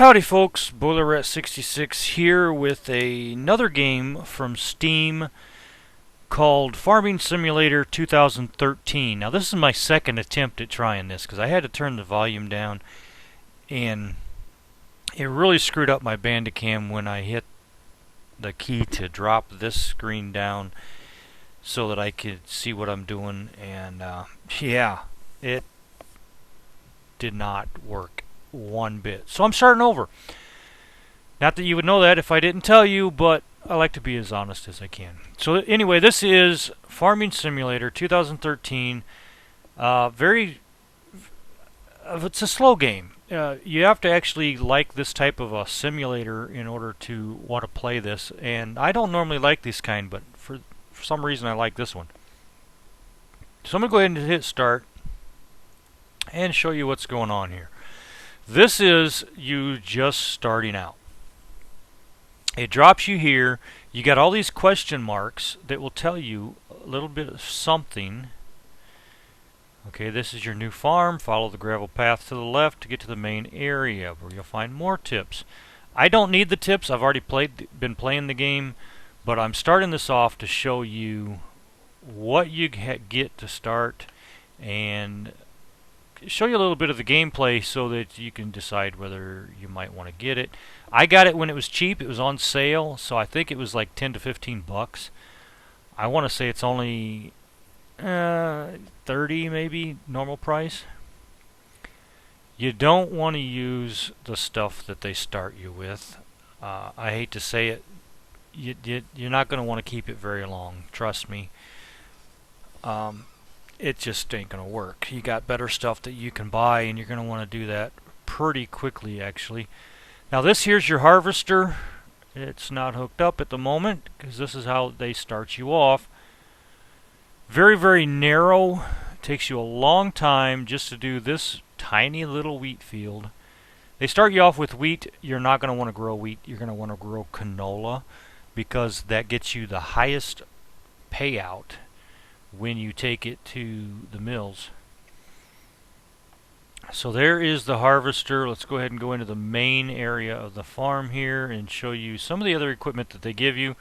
Howdy folks, BoilerRat66 here with another game from Steam called FarmingSimulator2013. Now this is my second attempt at trying this because I had to turn the volume down and it really screwed up my Bandicam when I hit the key to drop this screen down so that I could see what I'm doing, and yeah, it did not work one bit. So I'm starting over. Not that you would know that if I didn't tell you, but I like to be as honest as I can. So anyway, this is Farming Simulator 2013. It's a slow game. You have to actually like this type of a simulator in order to want to play this, and I don't normally like this kind, but for some reason I like this one. So I'm going to go ahead and hit start and show you what's going on here. This is you just starting out. It drops you here. You got all these question marks that will tell you a little bit of something. Okay, this is your new farm. Follow the gravel path to the left to get to the main area where you'll find more tips. I don't need the tips. I've already been playing the game, but I'm starting this off to show you what you get to start and show you a little bit of the gameplay so that you can decide whether you might want to get it. I got it when it was cheap. It was on sale, so I think it was like 10 to 15 bucks. I want to say it's only 30 maybe normal price. You don't want to use the stuff that they start you with. I hate to say it, you're not going to want to keep it very long, trust me. It just ain't going to work. You got better stuff that you can buy, and you're going to want to do that pretty quickly, actually. Now this here's your harvester. It's not hooked up at the moment because this is how they start you off. Very, very narrow. It takes you a long time just to do this tiny little wheat field. They start you off with wheat. You're not going to want to grow wheat. You're going to want to grow canola because that gets you the highest payout when you take it to the mills. So there is the harvester. Let's go ahead and go into the main area of the farm here and show you some of the other equipment that they give you,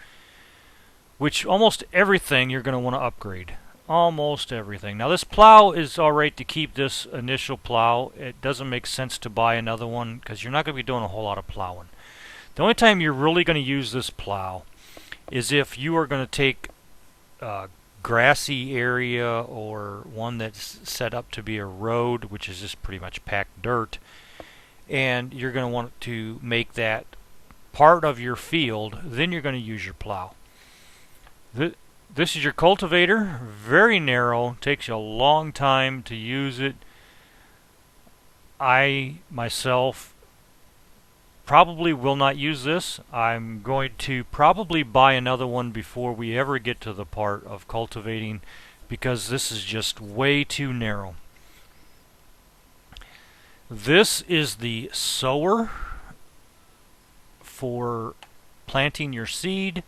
which almost everything you're going to want to upgrade. Almost everything. Now this plow is alright to keep this initial plow. It doesn't make sense to buy another one because you're not going to be doing a whole lot of plowing. The only time you're really going to use this plow is if you are going to take grassy area or one that's set up to be a road, which is just pretty much packed dirt, and you're going to want to make that part of your field, then you're going to use your plow. This is your cultivator, very narrow, takes you a long time to use it. I myself probably will not use this. I'm going to probably buy another one before we ever get to the part of cultivating because this is just way too narrow. This is the sower for planting your seed.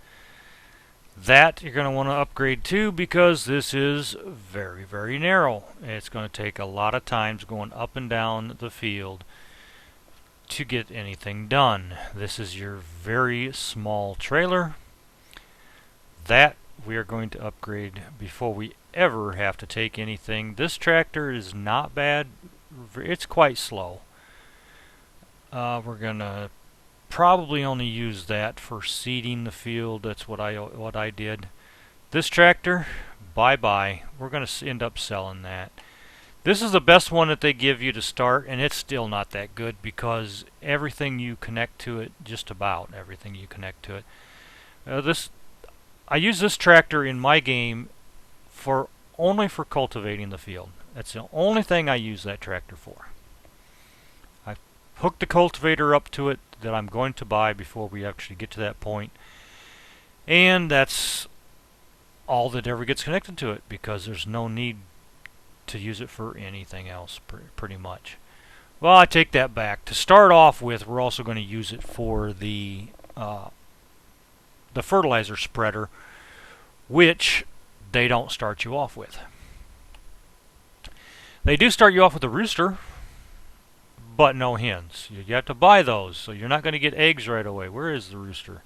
That you're going to want to upgrade to because this is very, very narrow. It's going to take a lot of times going up and down the field to get anything done. This is your very small trailer. That we are going to upgrade before we ever have to take anything. This tractor is not bad. It's quite slow. We're going to probably only use that for seeding the field. That's what I did. This tractor, bye-bye. We're going to end up selling that. This is the best one that they give you to start, and it's still not that good because everything you connect to it, just about everything you connect to it. I use this tractor in my game only for cultivating the field. That's the only thing I use that tractor for. I hooked the cultivator up to it that I'm going to buy before we actually get to that point, and that's all that ever gets connected to it because there's no need to use it for anything else, pretty much. Well, I take that back. To start off with, we're also going to use it for the fertilizer spreader, which they don't start you off with. They do start you off with a rooster, but no hens. You have to buy those, so you're not going to get eggs right away. Where is the rooster?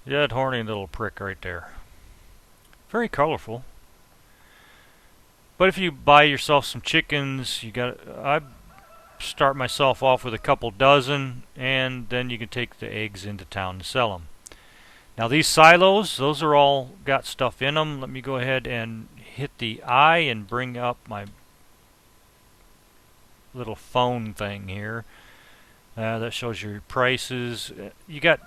Yeah, that horny little prick right there. Very colorful. But if you buy yourself some chickens, I start myself off with a couple dozen, and then you can take the eggs into town and sell them. Now these silos, those are all got stuff in them. Let me go ahead and hit the I and bring up my little phone thing here. That shows your prices. You got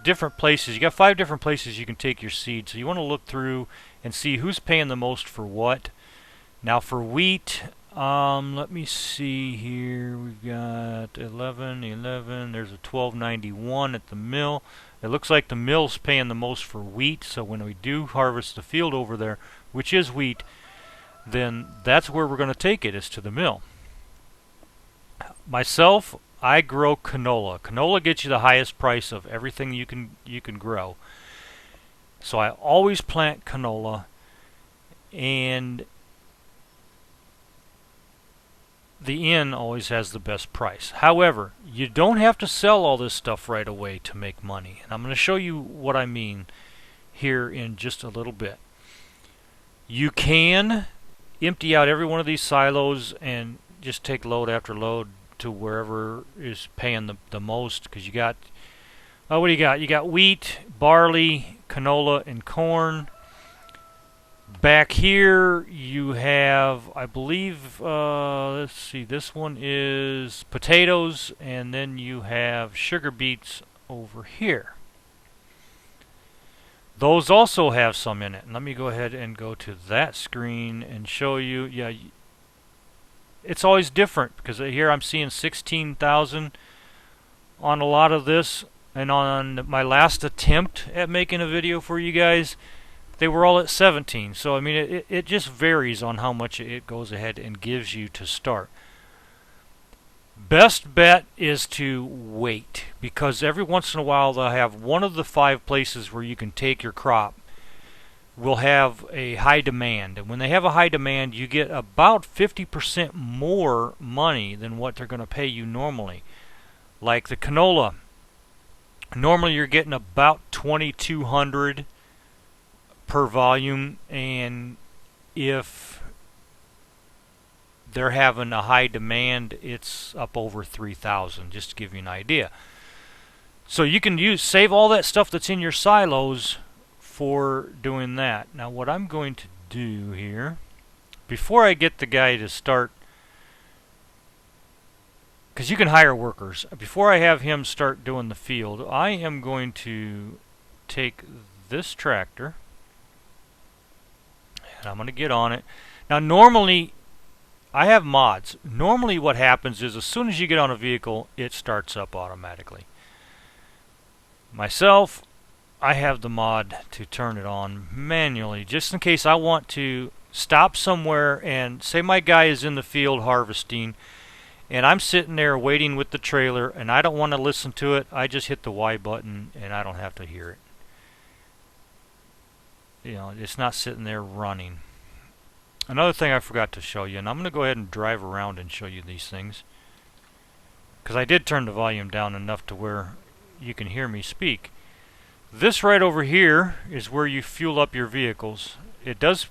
different places. You got 5 different places you can take your seed. So you want to look through and see who's paying the most for what. Now for wheat, let me see here. We've got 11. There's a 12.91 at the mill. It looks like the mill's paying the most for wheat. So when we do harvest the field over there, which is wheat, then that's where we're going to take it, is to the mill. Myself, I grow canola. Canola gets you the highest price of everything you can grow. So I always plant canola, and the inn always has the best price. However, you don't have to sell all this stuff right away to make money. And I'm going to show you what I mean here in just a little bit. You can empty out every one of these silos and just take load after load to wherever is paying the most, because you got, what do you got? You got wheat, barley, canola, and corn. Back here you have, I believe, let's see, this one is potatoes, and then you have sugar beets over here. Those also have some in it. And let me go ahead and go to that screen and show you. Yeah, it's always different, because here I'm seeing 16,000 on a lot of this, and on my last attempt at making a video for you guys, they were all at 17. So I mean, it just varies on how much it goes ahead and gives you to start. Best bet is to wait, because every once in a while they'll have one of the 5 places where you can take your crop will have a high demand, and when they have a high demand, you get about 50% more money than what they're going to pay you normally. Like the canola, normally you're getting about $2,200 per volume, and if they're having a high demand, it's up over 3,000, just to give you an idea. So you can save all that stuff that's in your silos for doing that. Now what I'm going to do here, before I get the guy to start, because you can hire workers, before I have him start doing the field, I am going to take this tractor and I'm going to get on it. Now normally I have mods. Normally what happens is as soon as you get on a vehicle, it starts up automatically. Myself, I have the mod to turn it on manually, just in case I want to stop somewhere and say my guy is in the field harvesting and I'm sitting there waiting with the trailer and I don't want to listen to it. I just hit the Y button and I don't have to hear it. You know, it's not sitting there running. Another thing I forgot to show you, and I'm going to go ahead and drive around and show you these things, because I did turn the volume down enough to where you can hear me speak. This right over here is where you fuel up your vehicles. It does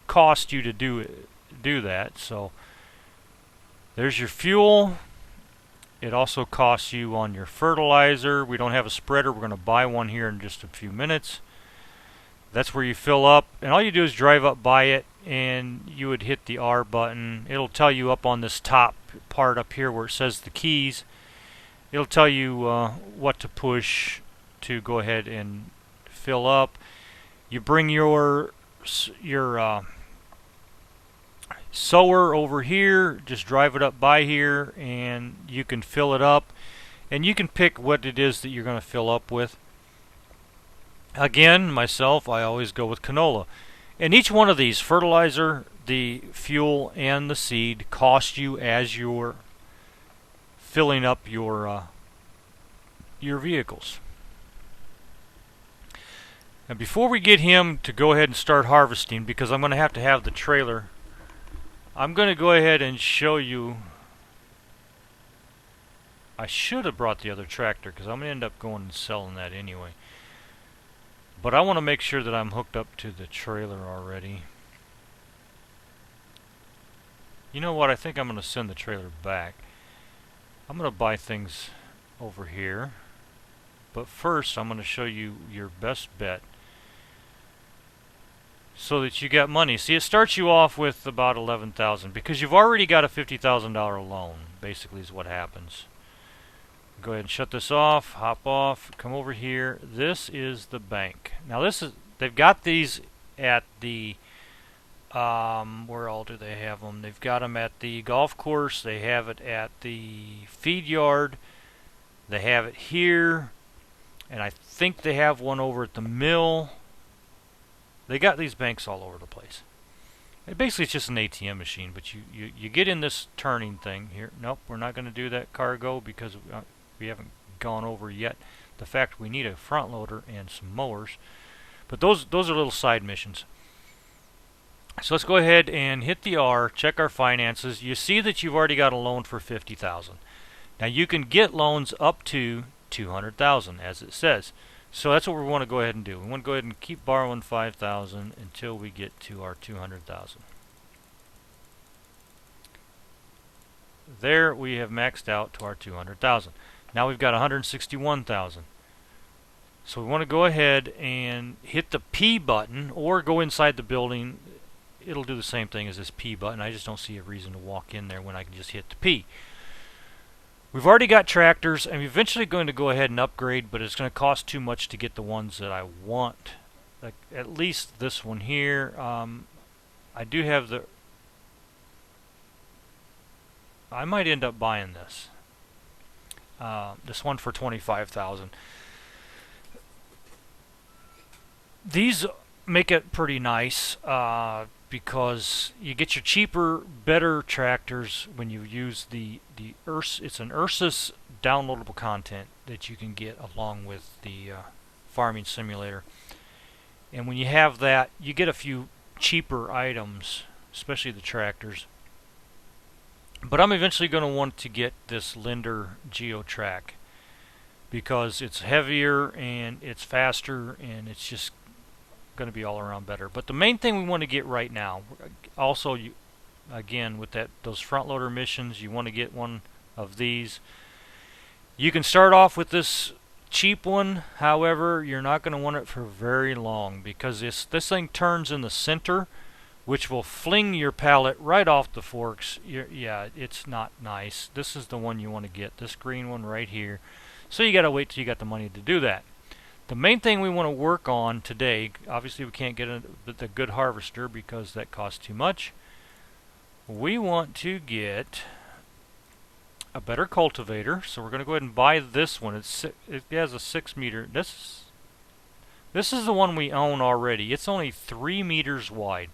cost you to do that, so there's your fuel. It also costs you on your fertilizer. We don't have a spreader. We're going to buy one here in just a few minutes. That's where you fill up, and all you do is drive up by it, and you would hit the R button. It'll tell you up on this top part up here where it says the keys. It'll tell you what to push to go ahead and fill up. You bring your sower over here, just drive it up by here, and you can fill it up, and you can pick what it is that you're going to fill up with. Again, myself, I always go with canola. And each one of these, fertilizer, the fuel, and the seed, cost you as you're filling up your vehicles. Now before we get him to go ahead and start harvesting, because I'm going to have the trailer, I'm going to go ahead and show you I should have brought the other tractor because I'm going to end up going and selling that anyway. But I want to make sure that I'm hooked up to the trailer already. You know what? I think I'm going to send the trailer back. I'm going to buy things over here. But first, I'm going to show you your best bet so that you got money. See, it starts you off with about $11,000 because you've already got a $50,000 loan, basically is what happens. Go ahead and shut this off, hop off, come over here. This is the bank. Now they've got these at the, where all do they have them? They've got them at the golf course, they have it at the feed yard, they have it here, and I think they have one over at the mill. They got these banks all over the place. Basically, it's just an ATM machine, but you get in this turning thing here. Nope, we're not going to do that cargo because we haven't gone over yet the fact we need a front loader and some mowers. But those are little side missions. So let's go ahead and hit the R, check our finances. You see that you've already got a loan for $50,000. Now you can get loans up to $200,000, as it says. So that's what we want to go ahead and do. We want to go ahead and keep borrowing $5,000 until we get to our $200,000. There we have maxed out to our $200,000. Now we've got $161,000. So we want to go ahead and hit the P button or go inside the building. It'll do the same thing as this P button. I just don't see a reason to walk in there when I can just hit the P. We've already got tractors. I'm eventually going to go ahead and upgrade, but it's going to cost too much to get the ones that I want. Like at least this one here. I do have the... I might end up buying this. This one for $25,000. These make it pretty nice because you get your cheaper, better tractors when you use the it's an Ursus downloadable content that you can get along with the Farming Simulator. And when you have that, you get a few cheaper items, especially the tractors. But I'm eventually going to want to get this Linder GeoTrack because it's heavier and it's faster and it's just going to be all around better. But the main thing we want to get right now, also again with those front loader missions, you want to get one of these. You can start off with this cheap one, however you're not going to want it for very long because this thing turns in the center, which will fling your pallet right off the forks. Yeah, it's not nice. This is the one you want to get, this green one right here. So you got to wait till you got the money to do that. The main thing we want to work on today, obviously we can't get the good harvester because that costs too much. We want to get a better cultivator, so we're going to go ahead and buy this one. It has a 6 meter. This is the one we own already. It's only 3 meters wide.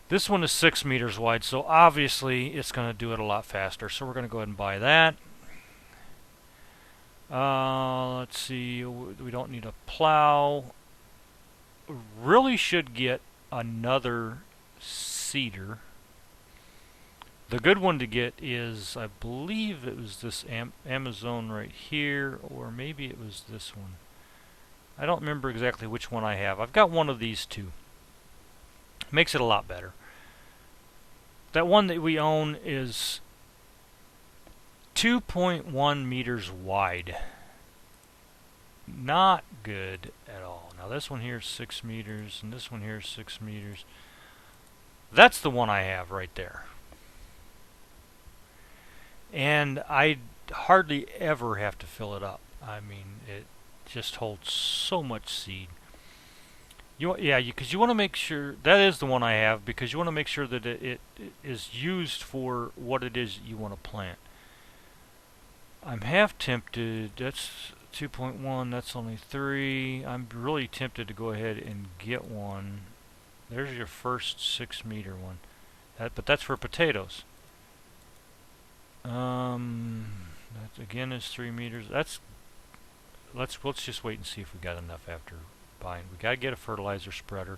This one is 6 meters wide, so obviously it's going to do it a lot faster. So we're going to go ahead and buy that. Let's see, we don't need a plow. Really should get another seeder. The good one to get is, I believe it was this Amazon right here, or maybe it was this one. I don't remember exactly which one I have. I've got one of these two. Makes it a lot better. That one that we own is 2.1 meters wide. Not good at all. Now this one here is 6 meters, and this one here is 6 meters. That's the one I have right there. And I hardly ever have to fill it up. I mean, it just holds so much seed. Because you want to make sure, that is the one I have, because you want to make sure that it is used for what it is you want to plant. I'm half tempted. That's 2.1, that's only 3. I'm really tempted to go ahead and get one. There's your first 6 meter one. But that's for potatoes. That again is 3 meters. Let's just wait and see if we got enough after buying. We got to get a fertilizer spreader.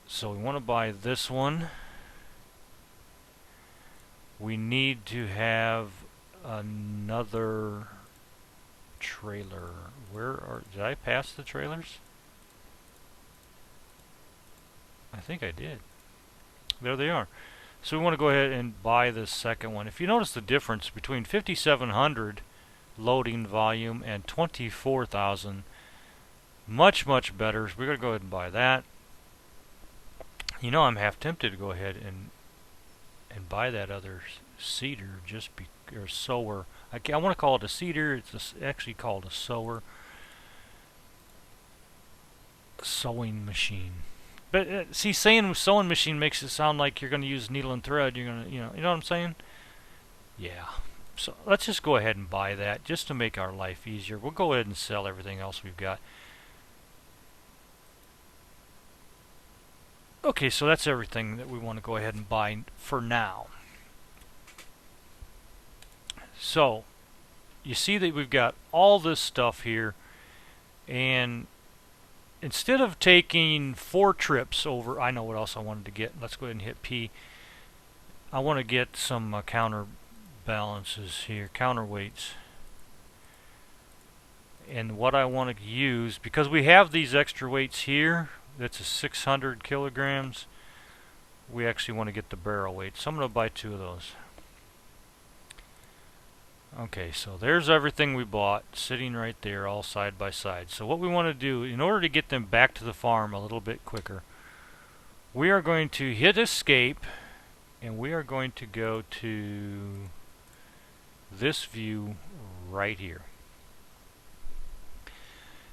So we want to buy this one. we need to have another trailer. Did I pass the trailers? I think I did. There they are. So we want to go ahead and buy this second one. If you notice the difference between 5,700 loading volume and 24,000, much better. So we're going to go ahead and buy that. You know, I'm half tempted to go ahead and buy that other seeder, or sower. I want to call it a seeder. It's actually called a sower. Sewing machine. But see, saying sewing machine makes it sound like you're going to use needle and thread. You're going to, you know what I'm saying? Yeah. So let's just go ahead and buy that just to make our life easier. We'll go ahead and sell everything else we've got. Okay, so that's everything that we want to go ahead and buy for now. So you see that we've got all this stuff here, and instead of taking 4 trips over, I know what else I wanted to get. Let's go ahead and hit P. I want to get some counterbalances here, counterweights. And what I want to use, because we have these extra weights here, that's a 600 kilograms, we actually want to get the barrel weight. So I'm going to buy 2 of those. Okay, so there's everything we bought sitting right there all side by side. So what we want to do, in order to get them back to the farm a little bit quicker, we are going to hit escape, and we are going to go to this view right here.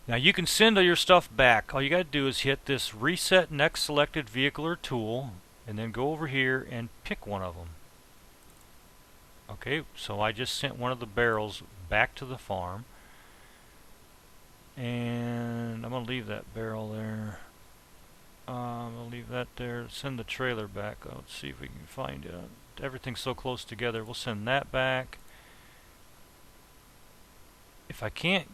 Now you can send all your stuff back. All you got to do is hit this reset next selected vehicle or tool, and then go over here and pick one of them. Okay, so I just sent one of the barrels back to the farm, and I'm going to leave that barrel there. I'm going to leave that there. Send the trailer back. Let's see if we can find it. Everything's so close together. We'll send that back. If I can't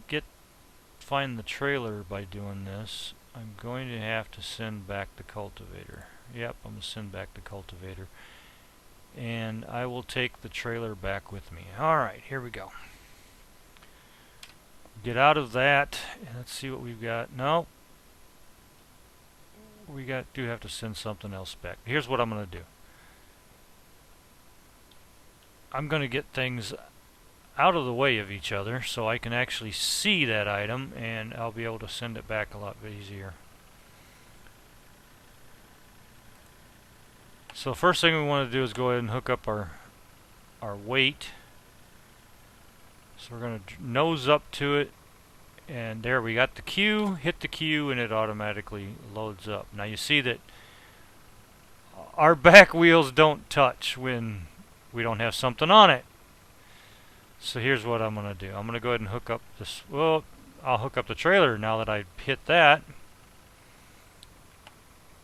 find the trailer by doing this, I'm going to have to send back the cultivator. Yep, I'm going to send back the cultivator. And I will take the trailer back with me. Alright, here we go. Get out of that, and let's see what we've got. No. We do have to send something else back. Here's what I'm going to do. I'm going to get things out of the way of each other so I can actually see that item, and I'll be able to send it back a lot easier. So first thing we want to do is go ahead and hook up our weight. So we're going to nose up to it, and there we got the Q. Hit the Q and it automatically loads up. Now you see that our back wheels don't touch when we don't have something on it. So here's what I'm going to do. I'm going to go ahead and hook up this. Well, I'll hook up the trailer now that I hit that.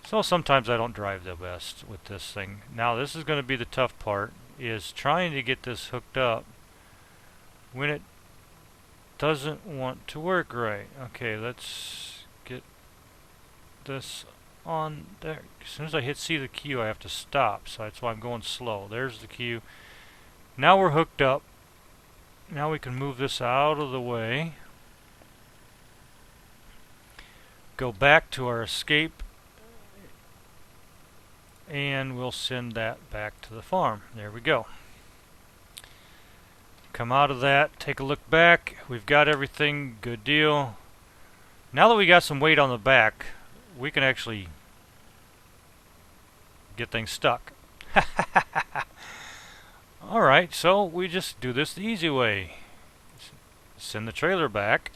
So sometimes I don't drive the best with this thing. Now this is going to be the tough part, is trying to get this hooked up when it doesn't want to work right. Okay, let's get this on there. As soon as I hit C the Q, I have to stop, so that's why I'm going slow. There's the Q. Now we're hooked up. Now we can move this out of the way. Go back to our escape, and we'll send that back to the farm. There we go. Come out of that, take a look back. We've got everything, good deal. Now that we got some weight on the back, we can actually get things stuck. Alright, so we just do this the easy way. Send the trailer back.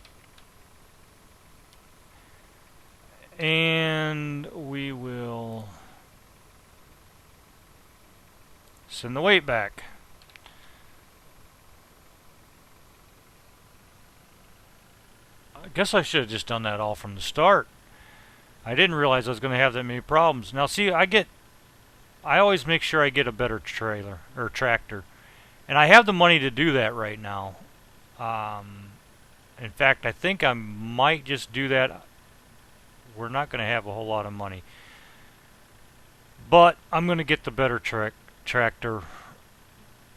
And we will send the weight back. I guess I should have just done that all from the start. I didn't realize I was going to have that many problems. Now see, I always make sure I get a better trailer or tractor. And I have the money to do that right now. In fact, I think I might just do that. We're not going to have a whole lot of money. But I'm going to get the better tractor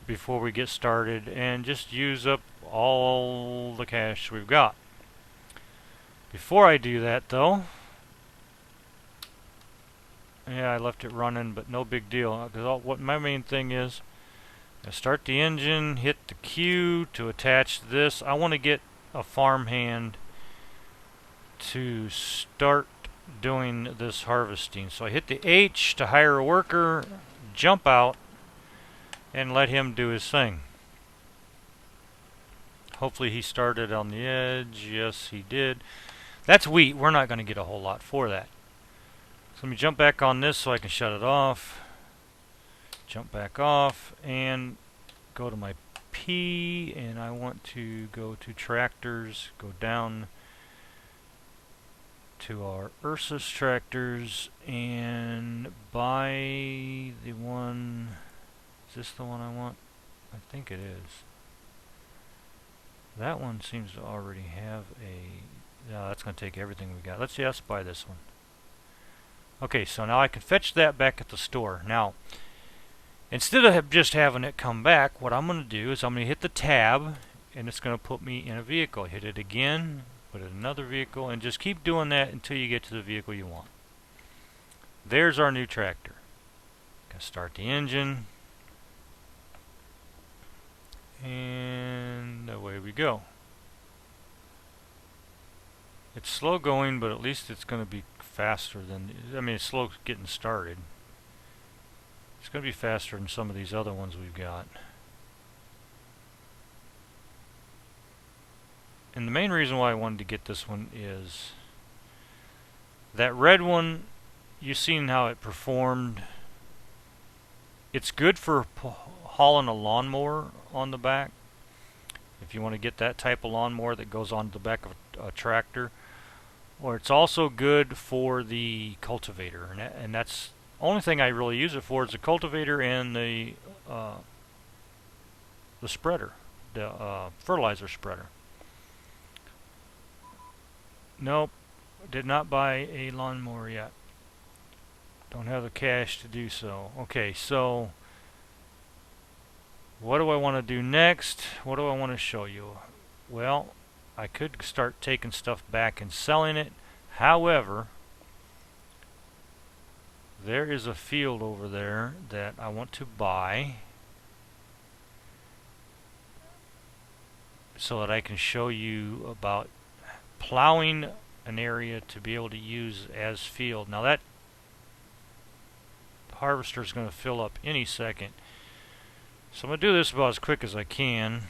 before we get started and just use up all the cash we've got. Before I do that though, yeah, I left it running, but no big deal, because what my main thing is, I start the engine, hit the Q to attach this. I want to get a farmhand to start doing this harvesting. So I hit the H to hire a worker, jump out, and let him do his thing. Hopefully he started on the edge. Yes, he did. That's wheat. We're not going to get a whole lot for that. So let me jump back on this so I can shut it off. Jump back off and go to my P, and I want to go to tractors, go down to our Ursus tractors and buy the one. Is this the one I want? I think it is. That one seems to already have a... No, that's going to take everything we got. Let's buy this one. Okay, so now I can fetch that back at the store. Now, instead of just having it come back, what I'm going to do is I'm going to hit the tab, and it's going to put me in a vehicle. Hit it again, put it in another vehicle, and just keep doing that until you get to the vehicle you want. There's our new tractor. Gonna start the engine, and away we go. It's slow going, but at least it's going to be faster than... I mean, it's slow getting started. It's going to be faster than some of these other ones we've got. And the main reason why I wanted to get this one is that red one, you've seen how it performed. It's good for hauling a lawnmower on the back. If you want to get that type of lawnmower that goes on the back of a tractor. Or it's also good for the cultivator. And that's the only thing I really use it for is the cultivator and the spreader, the fertilizer spreader. Nope, did not buy a lawnmower yet. Don't have the cash to do so. Okay, so what do I want to do next? What do I want to show you? Well, I could start taking stuff back and selling it. However, there is a field over there that I want to buy so that I can show you about plowing an area to be able to use as field. Now that harvester is going to fill up any second, so I'm going to do this about as quick as I can.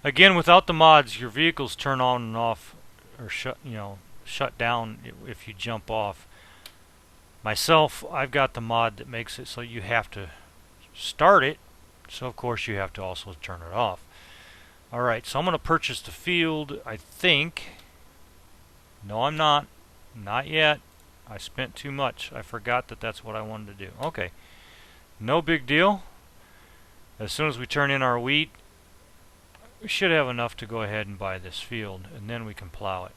Again, without the mods, your vehicles turn on and off, or shut down if you jump off. Myself, I've got the mod that makes it so you have to start it, so of course you have to also turn it off. Alright, so I'm going to purchase the field, I think. No, I'm not. Not yet. I spent too much. I forgot that that's what I wanted to do. Okay. No big deal. As soon as we turn in our wheat, we should have enough to go ahead and buy this field, and then we can plow it.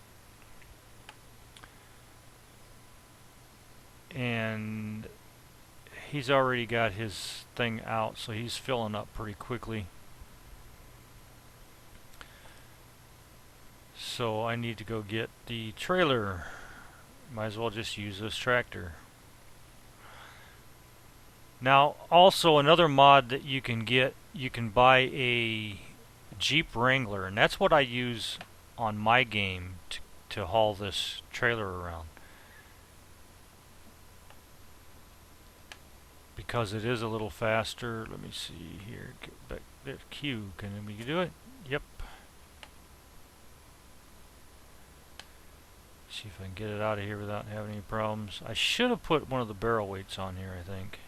And he's already got his thing out, so he's filling up pretty quickly. So I need to go get the trailer. Might as well just use this tractor. Now, also another mod that you can get, you can buy a Jeep Wrangler, and that's what I use on my game to haul this trailer around. Because it is a little faster. Let me see here. Get back there. Q. Can we do it? Yep. See if I can get it out of here without having any problems. I should have put one of the barrel weights on here, I think.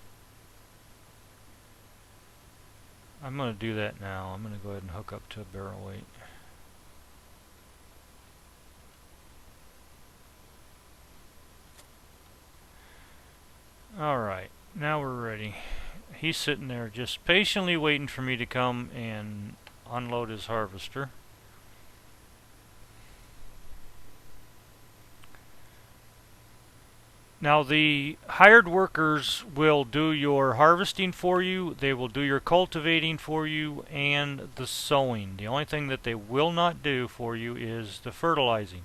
I'm going to do that now. I'm going to go ahead and hook up to a barrel weight. Alright, now we're ready. He's sitting there just patiently waiting for me to come and unload his harvester. Now the hired workers will do your harvesting for you, they will do your cultivating for you, and the sowing. The only thing that they will not do for you is the fertilizing.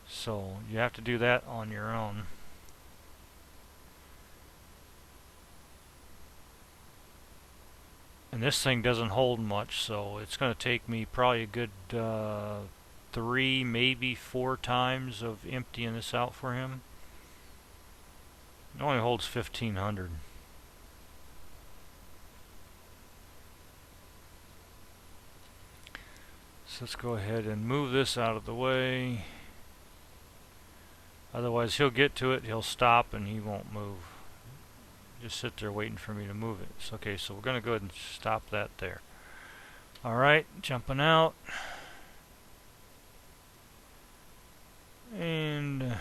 So you have to do that on your own. And this thing doesn't hold much, so it's going to take me probably a good 3, maybe 4 times of emptying this out for him. It only holds 1,500. So let's go ahead and move this out of the way. Otherwise he'll get to it, he'll stop, and he won't move. Just sit there waiting for me to move it. So, okay, so we're going to go ahead and stop that there. Alright, jumping out. And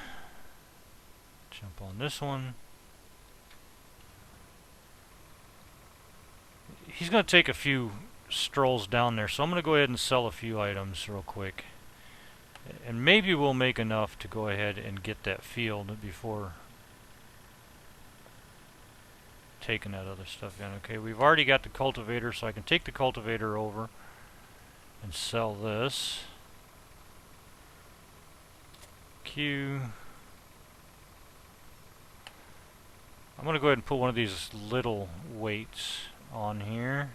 jump on this one. He's going to take a few strolls down there, so I'm going to go ahead and sell a few items real quick. And maybe we'll make enough to go ahead and get that field before taking that other stuff in. Okay, we've already got the cultivator, so I can take the cultivator over and sell this. Q. I'm going to go ahead and put one of these little weights on here.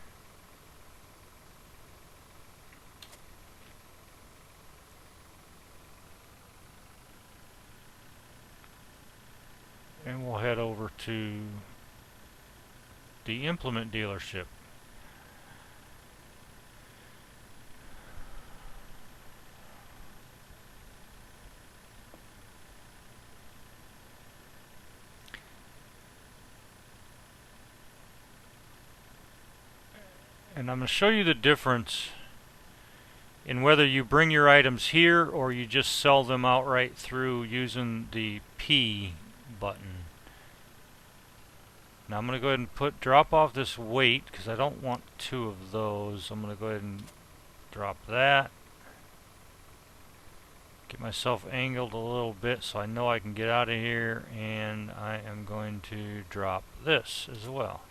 And we'll head over to the implement dealership. And I'm going to show you the difference in whether you bring your items here or you just sell them outright through using the P button. Now I'm going to go ahead and drop off this weight because I don't want 2 of those. I'm going to go ahead and drop that. Get myself angled a little bit so I know I can get out of here, and I am going to drop this as well.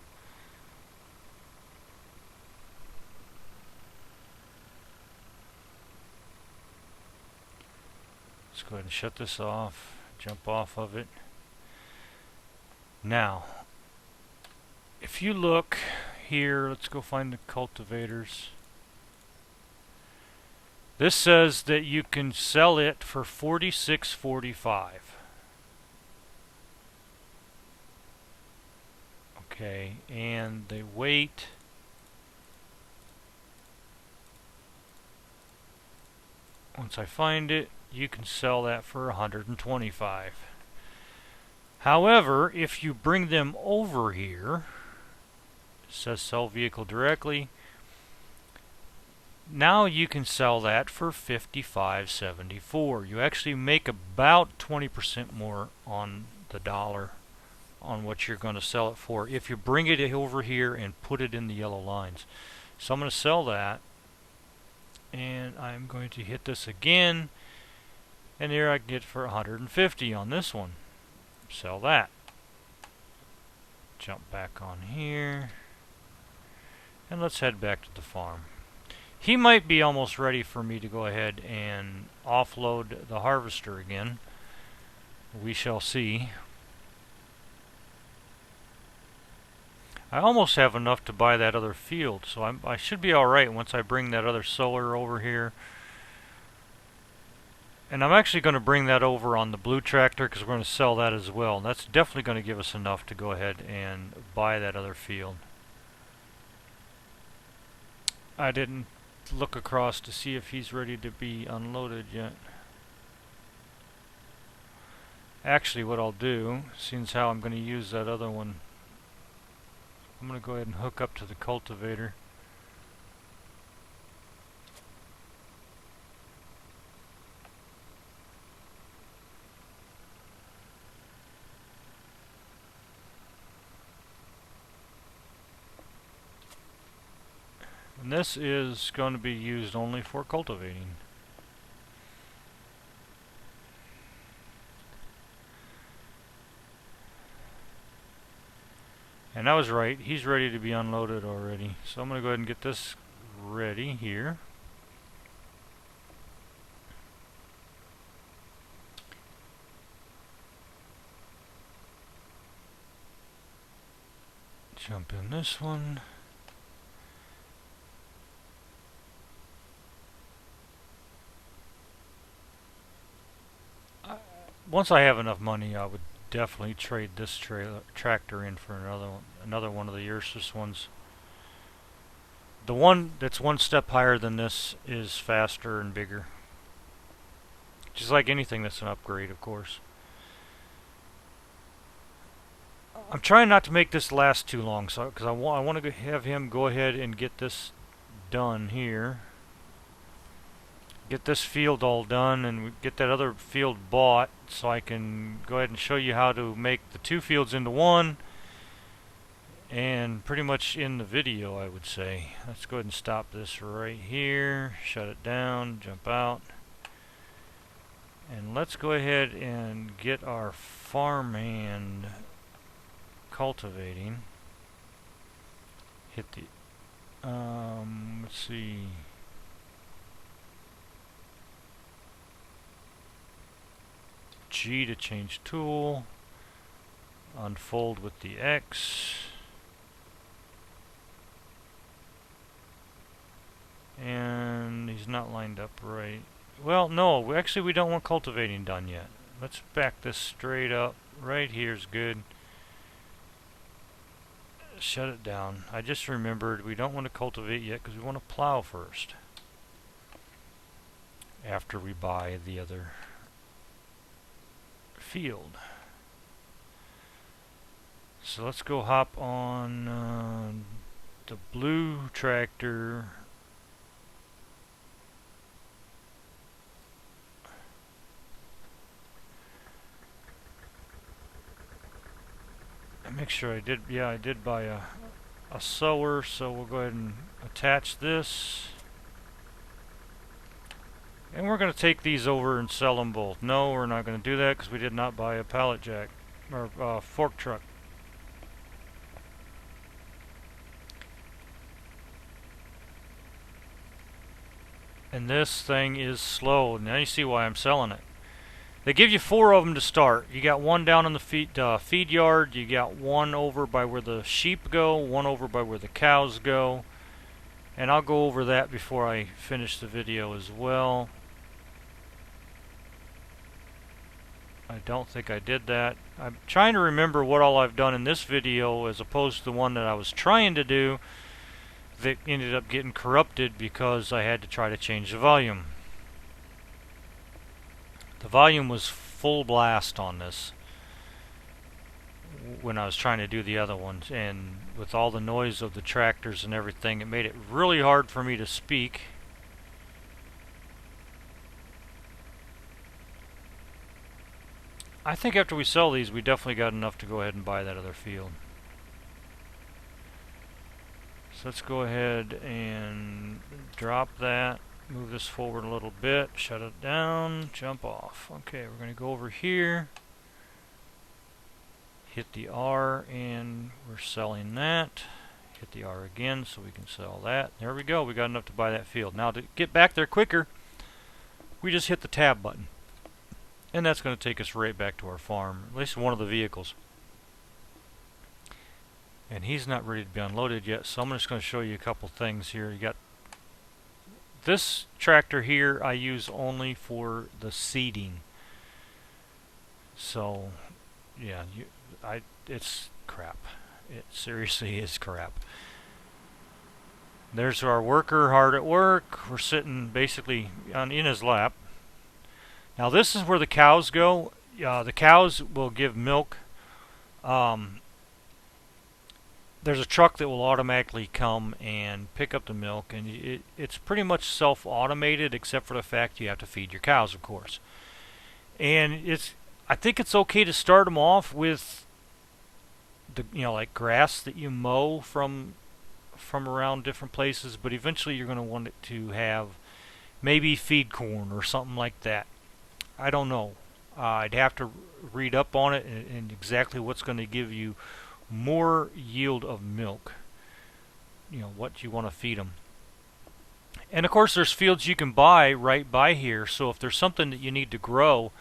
Let's go ahead and shut this off, jump off of it. Now, if you look here, let's go find the cultivators. This says that you can sell it for $46.45. Okay, and the weight, once I find it, you can sell that for $125. However, if you bring them over here, it says sell vehicle directly. Now you can sell that for $55.74. You actually make about 20% more on the dollar on what you're going to sell it for if you bring it over here and put it in the yellow lines. So I'm going to sell that, and I'm going to hit this again, and here I can get for $150 on this one. Sell that. Jump back on here, and let's head back to the farm. He might be almost ready for me to go ahead and offload the harvester again. We shall see. I almost have enough to buy that other field, so I should be alright once I bring that other solar over here. And I'm actually going to bring that over on the blue tractor because we're going to sell that as well. And that's definitely going to give us enough to go ahead and buy that other field. I didn't look across to see if he's ready to be unloaded yet. Actually, what I'll do, seeing as how I'm going to use that other one, I'm going to go ahead and hook up to the cultivator. And this is going to be used only for cultivating. And I was right, he's ready to be unloaded already. So I'm going to go ahead and get this ready here. Jump in this one. Once I have enough money, I would definitely trade this tractor in for another one of the Ursus ones. The one that's one step higher than this is faster and bigger. Just like anything that's an upgrade, of course. I'm trying not to make this last too long, so because I want to have him go ahead and get this done here. Get this field all done and get that other field bought, so I can go ahead and show you how to make the two fields into one, and pretty much in the video, I would say. Let's go ahead and stop this right here, shut it down, jump out, and let's go ahead and get our farmhand cultivating. Hit the let's see, G to change tool, unfold with the X, and he's not lined up right. Well, no, actually we don't want cultivating done yet. Let's back this straight up. Right here's good. Shut it down. I just remembered we don't want to cultivate yet because we want to plow first after we buy the other field. So let's go hop on the blue tractor. And make sure I did, yeah, I did buy a sower, so we'll go ahead and attach this. And we're going to take these over and sell them both. No, we're not going to do that because we did not buy a pallet jack or fork truck. And this thing is slow. Now you see why I'm selling it. They give you 4 of them to start. You got one down in the feed yard. You got one over by where the sheep go, one over by where the cows go. And I'll go over that before I finish the video as well. I don't think I did that. I'm trying to remember what all I've done in this video as opposed to the one that I was trying to do that ended up getting corrupted because I had to try to change the volume. The volume was full blast on this when I was trying to do the other ones, and with all the noise of the tractors and everything, it made it really hard for me to speak. I think after we sell these, we definitely got enough to go ahead and buy that other field. So let's go ahead and drop that, move this forward a little bit, shut it down, jump off. Okay, we're going to go over here, hit the R, and we're selling that. Hit the R again so we can sell that. There we go, we got enough to buy that field. Now to get back there quicker, we just hit the tab button. And that's going to take us right back to our farm, at least one of the vehicles. And he's not ready to be unloaded yet, so I'm just going to show you a couple things here. You got this tractor here I use only for the seeding. So, yeah, it's crap. It seriously is crap. There's our worker hard at work. We're sitting basically in his lap. Now this is where the cows go. The cows will give milk. There's a truck that will automatically come and pick up the milk, and it's pretty much self-automated except for the fact you have to feed your cows, of course. And I think it's okay to start them off with the like grass that you mow from around different places, but eventually you're going to want it to have maybe feed corn or something like that. I don't know. I'd have to read up on it and exactly what's going to give you more yield of milk. You know, what you want to feed them. And of course there's fields you can buy right by here, so if there's something that you need to grow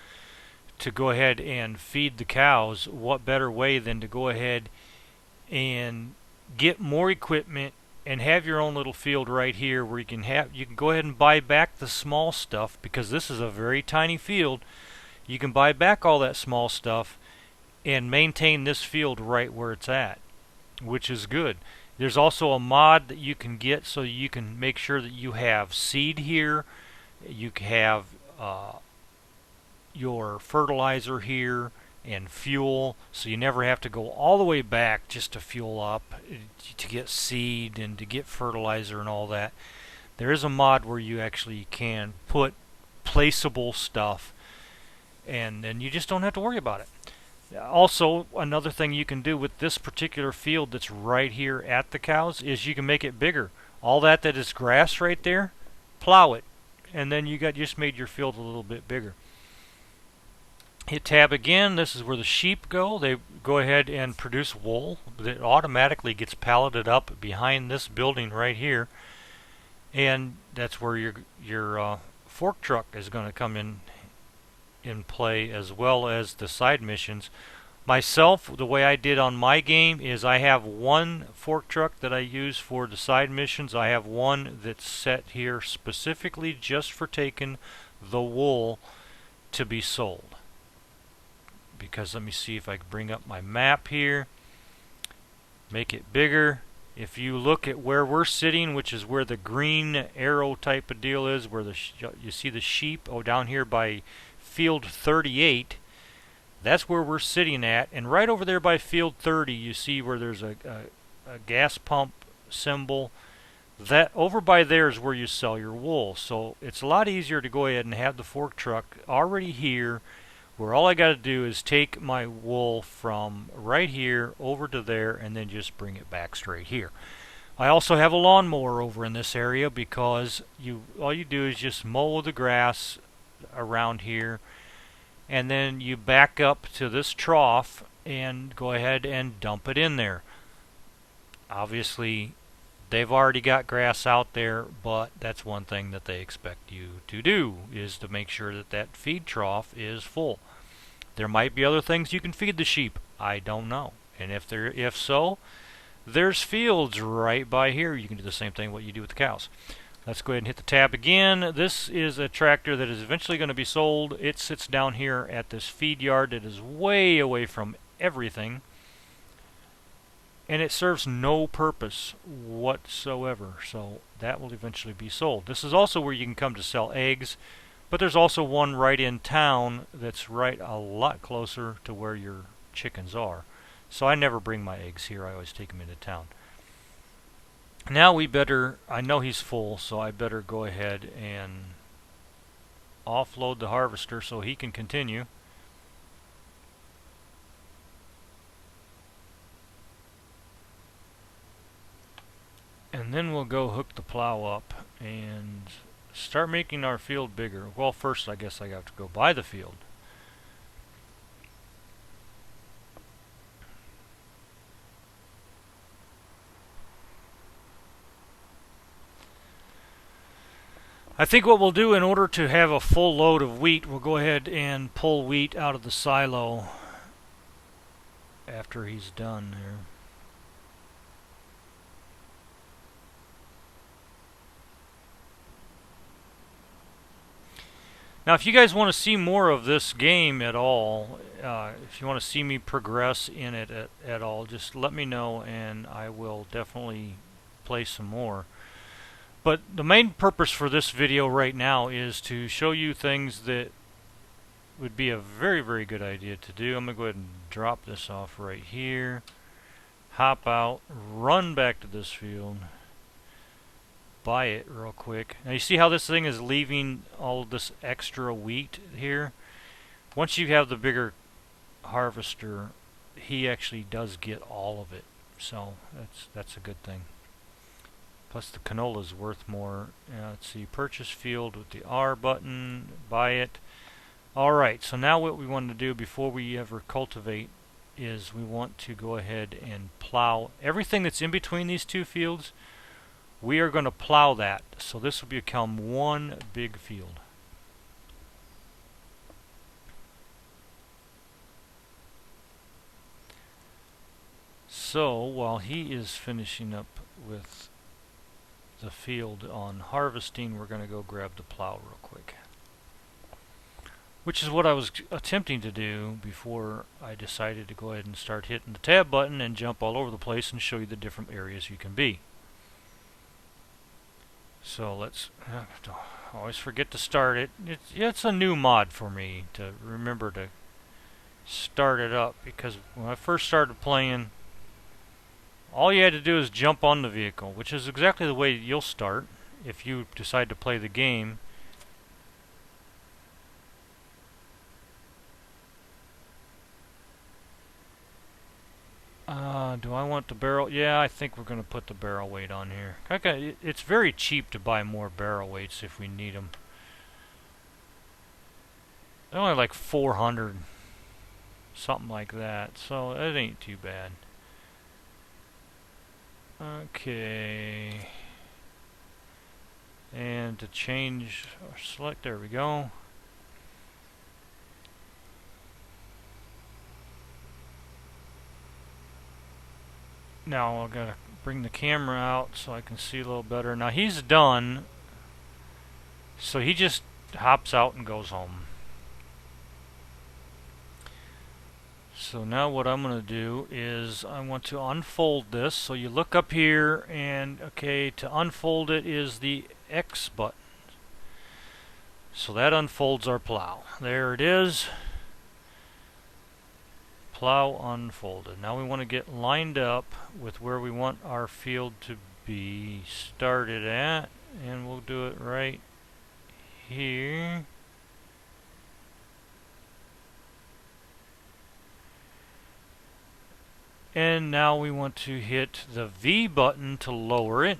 to go ahead and feed the cows, what better way than to go ahead and get more equipment and have your own little field right here where you can go ahead and buy back the small stuff, because this is a very tiny field. You can buy back all that small stuff and maintain this field right where it's at, which is good. There's also a mod that you can get so you can make sure that you have seed here, you have your fertilizer here, and fuel, so you never have to go all the way back just to fuel up, to get seed and to get fertilizer and all that. There is a mod where you actually can put placeable stuff, and then you just don't have to worry about it. Also, another thing you can do with this particular field that's right here at the cows is you can make it bigger. All that is grass right there, plow it, and then you just made your field a little bit bigger. Hit tab again. This is where the sheep go. They go ahead and produce wool. It automatically gets palleted up behind this building right here, and that's where your fork truck is going to come in play, as well as the side missions. Myself, the way I did on my game is I have one fork truck that I use for the side missions. I have one that's set here specifically just for taking the wool to be sold. Because let me see if I can bring up my map here, make it bigger. If you look at where we're sitting, which is where the green arrow type of deal is, where you see the sheep, down here by field 38, that's where we're sitting at. And right over there by field 30, you see where there's a gas pump symbol. That over by there is where you sell your wool. So it's a lot easier to go ahead and have the fork truck already here, where all I got to do is take my wool from right here over to there and then just bring it back straight here. I also have a lawnmower over in this area, because all you do is just mow the grass around here, and then you back up to this trough and go ahead and dump it in there. Obviously they've already got grass out there, but that's one thing that they expect you to do, is to make sure that that feed trough is full. There might be other things you can feed the sheep. I don't know. And if so, there's fields right by here. You can do the same thing what you do with the cows. Let's go ahead and hit the tab again. This is a tractor that is eventually going to be sold. It sits down here at this feed yard that is way away from everything, and it serves no purpose whatsoever, so that will eventually be sold. This is also where you can come to sell eggs, but there's also one right in town that's right a lot closer to where your chickens are. So I never bring my eggs here. I always take them into town. Now I know he's full, so I better go ahead and offload the harvester so he can continue. And then we'll go hook the plow up and start making our field bigger. Well, first I guess I have to go buy the field. I think what we'll do, in order to have a full load of wheat, we'll go ahead and pull wheat out of the silo after he's done there. Now, if you guys want to see more of this game at all, if you want to see me progress in it at all, just let me know and I will definitely play some more. But the main purpose for this video right now is to show you things that would be a very, very good idea to do. I'm going to go ahead and drop this off right here, hop out, run back to this field, buy it real quick. Now you see how this thing is leaving all of this extra wheat here? Once you have the bigger harvester, he actually does get all of it. So that's a good thing. Plus the canola is worth more. Let's see, purchase field with the R button, buy it. Alright, so now what we want to do before we ever cultivate is we want to go ahead and plow everything that's in between these two fields. We are going to plow that, so this will become one big field. So while he is finishing up with the field on harvesting, we're going to go grab the plow real quick. Which is what I was attempting to do before I decided to go ahead and start hitting the tab button and jump all over the place and show you the different areas you can be. So let's always forget to start it. It's a new mod for me to remember to start it up, because when I first started playing, all you had to do is jump on the vehicle, which is exactly the way you'll start if you decide to play the game. Do I want the barrel? Yeah, I think we're going to put the barrel weight on here. Okay, it's very cheap to buy more barrel weights if we need them. They're only like 400, something like that, so it ain't too bad. Okay, and to change or select, there we go. Now I've got to bring the camera out so I can see a little better. Now he's done, so he just hops out and goes home. So now what I'm going to do is I want to unfold this. So you look up here, and okay, to unfold it is the X button. So that unfolds our plow. There it is. Plow unfolded. Now we want to get lined up with where we want our field to be started at, and we'll do it right here. And now we want to hit the V button to lower it.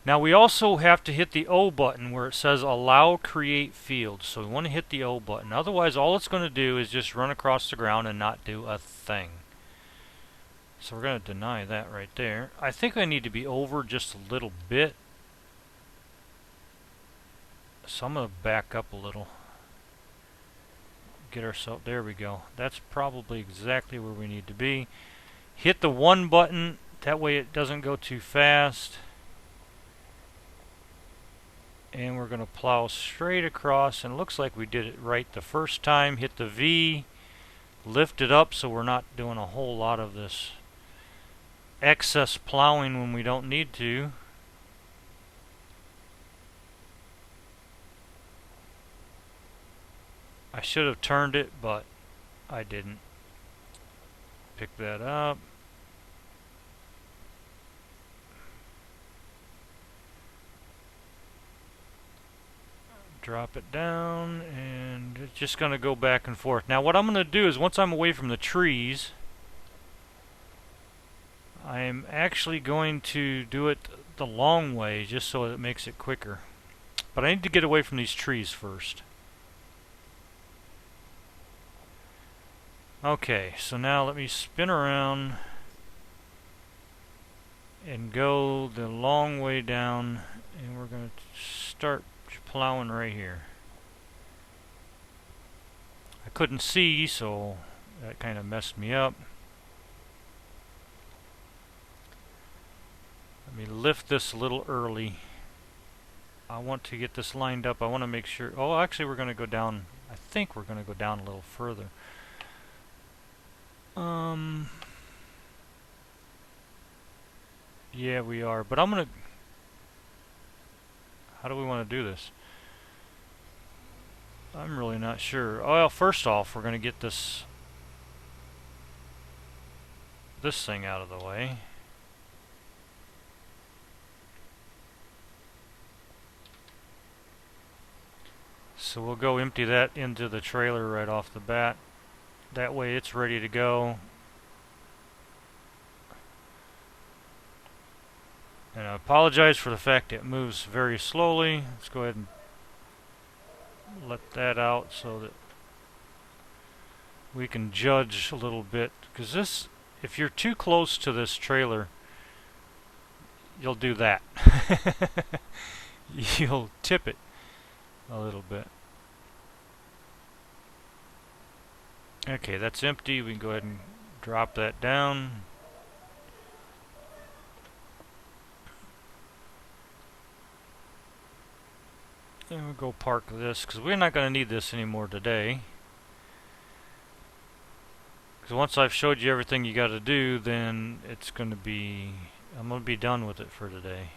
Now we also have to hit the O button where it says allow create field. So we want to hit the O button. Otherwise all it's going to do is just run across the ground and not do a thing. So we're going to deny that right there. I think I need to be over just a little bit. So I'm going to back up a little. Get ourselves, there we go. That's probably exactly where we need to be. Hit the 1 button, that way it doesn't go too fast. And we're going to plow straight across, and it looks like we did it right the first time. Hit the V, lift it up so we're not doing a whole lot of this excess plowing when we don't need to. I should have turned it, but I didn't. Pick that up. Drop it down, and it's just going to go back and forth. Now what I'm going to do is, once I'm away from the trees, I'm actually going to do it the long way just so it makes it quicker. But I need to get away from these trees first. Okay, so now let me spin around and go the long way down, and we're going to start plowing right here. I couldn't see, so that kind of messed me up. Let me lift this a little early. I want to get this lined up. I want to make sure. Oh, actually we're going to go down. I think we're going to go down a little further. Yeah, we are. But I'm going to... How do we want to do this? I'm really not sure. Oh, well, first off, we're going to get this thing out of the way. So we'll go empty that into the trailer right off the bat. That way it's ready to go. And I apologize for the fact it moves very slowly. Let's go ahead and let that out so that we can judge a little bit, because this, if you're too close to this trailer, you'll do that. You'll tip it a little bit. Okay, that's empty. We can go ahead and drop that down. And we'll go park this, because we're not going to need this anymore today. Because once I've showed you everything you got to do, then it's going to be, I'm going to be done with it for today.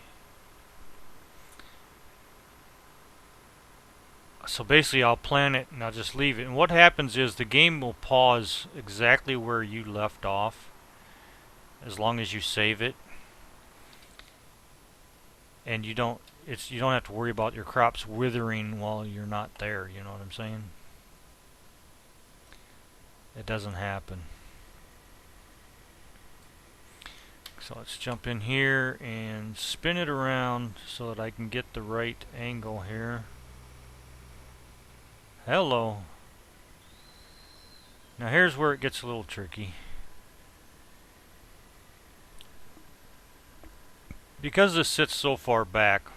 So basically I'll plan it and I'll just leave it. And what happens is the game will pause exactly where you left off, as long as you save it. And you don't have to worry about your crops withering while you're not there, you know what I'm saying? It doesn't happen. So let's jump in here and spin it around so that I can get the right angle here. Hello. Now here's where it gets a little tricky. Because this sits so far back,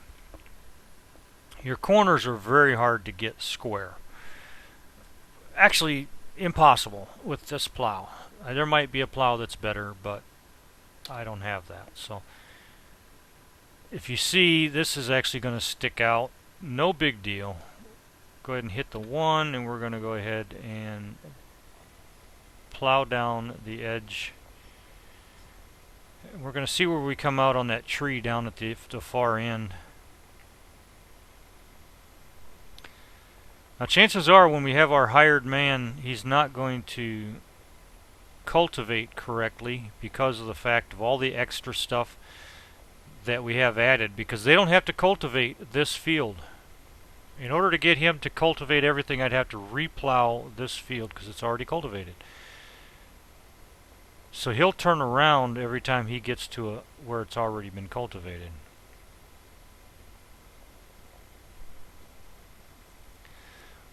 your corners are very hard to get square. Actually, impossible with this plow. There might be a plow that's better, but I don't have that. So if you see, this is actually going to stick out. No big deal. Go ahead and hit the 1, and we're going to go ahead and plow down the edge. We're going to see where we come out on that tree down at the far end. Now chances are when we have our hired man, he's not going to cultivate correctly because of the fact of all the extra stuff that we have added, because they don't have to cultivate this field. In order to get him to cultivate everything, I'd have to replow this field because it's already cultivated. So he'll turn around every time he gets to where it's already been cultivated.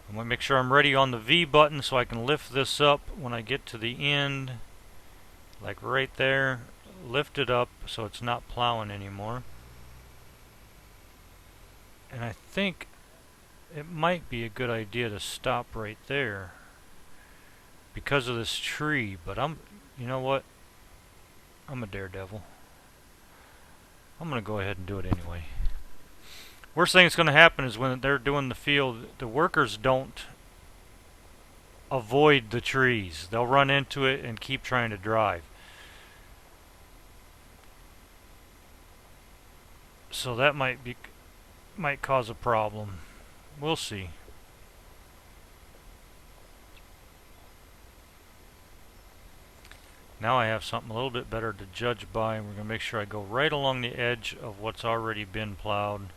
I'm going to make sure I'm ready on the V button so I can lift this up when I get to the end. Like right there. Lift it up so it's not plowing anymore. And I think it might be a good idea to stop right there because of this tree, but you know what? I'm a daredevil. I'm going to go ahead and do it anyway. Worst thing that's going to happen is when they're doing the field, the workers don't avoid the trees. They'll run into it and keep trying to drive. So that might cause a problem. We'll see. Now I have something a little bit better to judge by, and we're going to make sure I go right along the edge of what's already been plowed.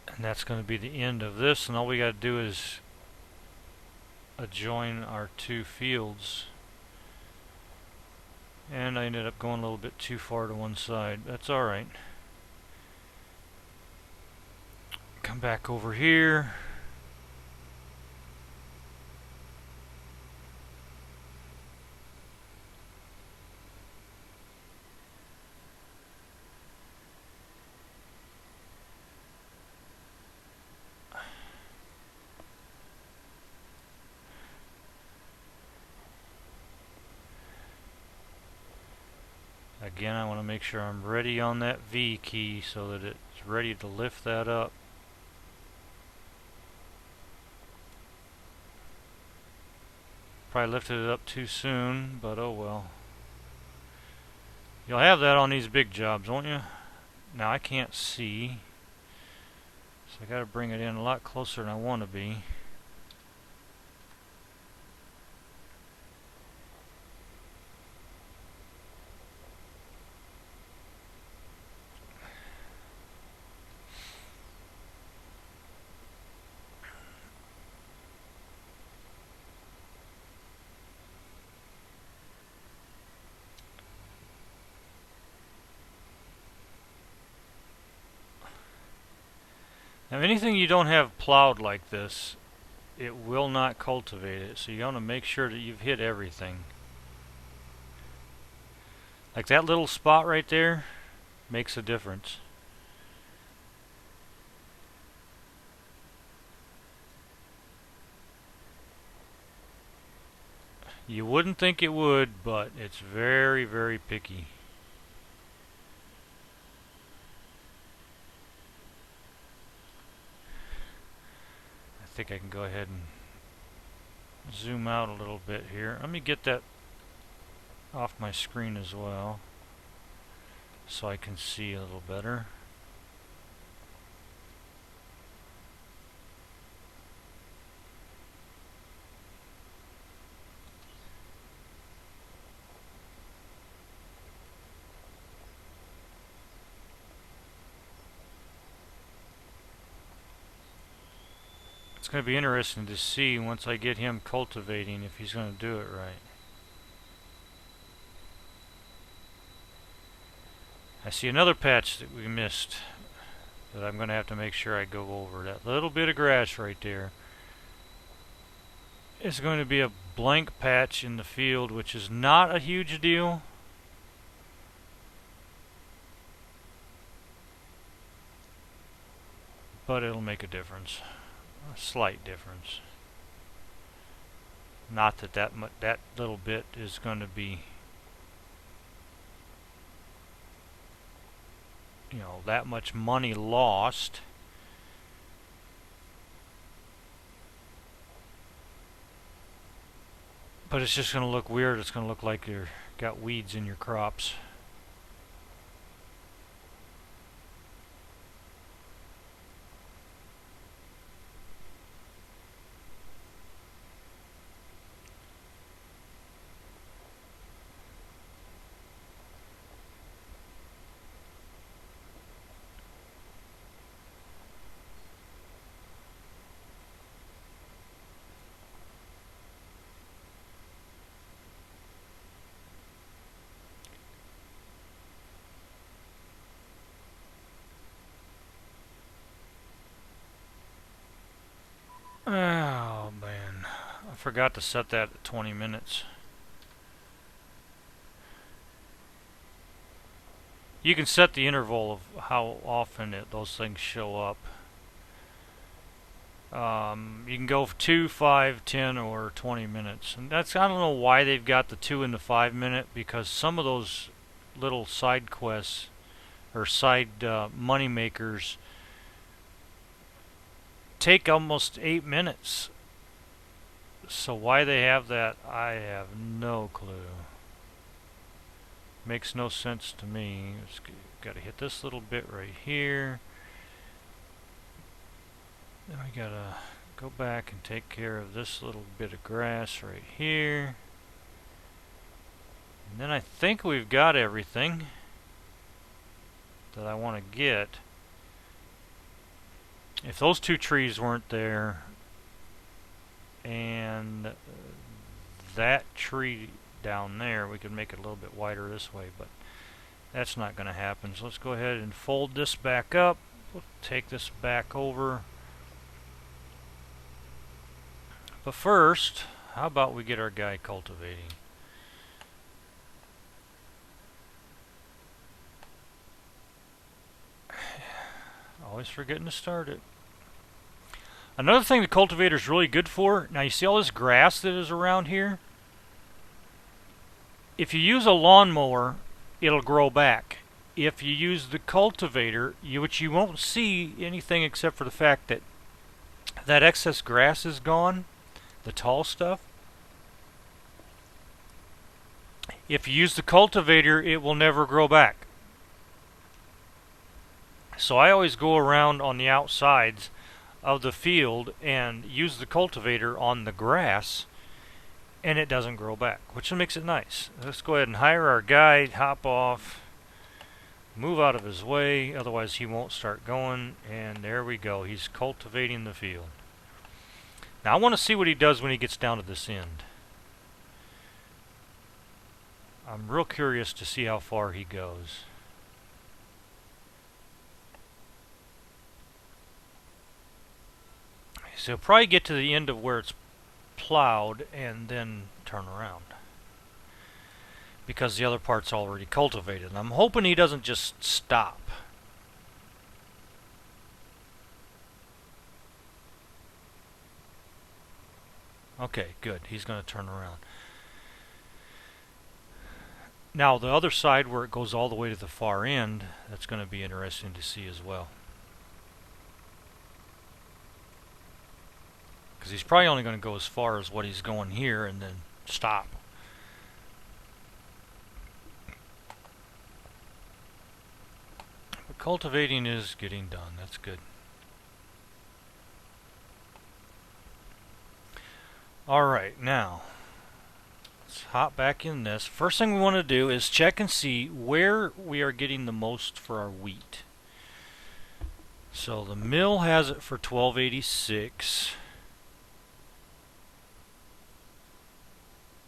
And that's going to be the end of this, and all we got to do is adjoin our two fields. And I ended up going a little bit too far to one side. That's alright. Come back over here. Again, I want to make sure I'm ready on that V key so that it's ready to lift that up. Probably lifted it up too soon, but oh well. You'll have that on these big jobs, won't you? Now I can't see, so I got to bring it in a lot closer than I want to be. Now anything you don't have plowed like this, it will not cultivate it, so you want to make sure that you've hit everything. Like that little spot right there makes a difference. You wouldn't think it would, but it's very, very picky. I think I can go ahead and zoom out a little bit here. Let me get that off my screen as well so I can see a little better. It's going to be interesting to see once I get him cultivating if he's going to do it right. I see another patch that we missed that I'm going to have to make sure I go over. That little bit of grass right there is going to be a blank patch in the field, which is not a huge deal. But it'll make a difference. A slight difference. Not that that little bit is going to be, you know, that much money lost. But it's just going to look weird. It's going to look like you've got weeds in your crops. Oh man, I forgot to set that at 20 minutes. You can set the interval of how often those things show up. You can go for 2, 5, 10, or 20 minutes. And that's, I don't know why they've got the 2 and the 5 minute, because some of those little side quests or side money makers take almost 8 minutes. So why they have that, I have no clue. Makes no sense to me. Got to hit this little bit right here. Then we got to go back and take care of this little bit of grass right here. And then I think we've got everything that I want to get. If those 2 trees weren't there and that tree down there, we could make it a little bit wider this way, but that's not going to happen. So let's go ahead and fold this back up. We'll take this back over. But first, how about we get our guy cultivating? Always forgetting to start it. Another thing the cultivator is really good for, now you see all this grass that is around here? If you use a lawnmower, it'll grow back. If you use the cultivator, which you won't see anything except for the fact that that excess grass is gone, the tall stuff. If you use the cultivator, it will never grow back. So I always go around on the outsides of the field and use the cultivator on the grass, and it doesn't grow back, which makes it nice. Let's go ahead and hire our guy, hop off, move out of his way, otherwise he won't start going, and there we go. He's cultivating the field. Now I want to see what he does when he gets down to this end. I'm real curious to see how far he goes. So he'll probably get to the end of where it's plowed and then turn around, because the other part's already cultivated. And I'm hoping he doesn't just stop. Okay, good. He's going to turn around. Now the other side where it goes all the way to the far end, that's going to be interesting to see as well. Because he's probably only going to go as far as what he's going here and then stop. But cultivating is getting done. That's good. Alright, now let's hop back in this. First thing we want to do is check and see where we are getting the most for our wheat. So the mill has it for $12.86.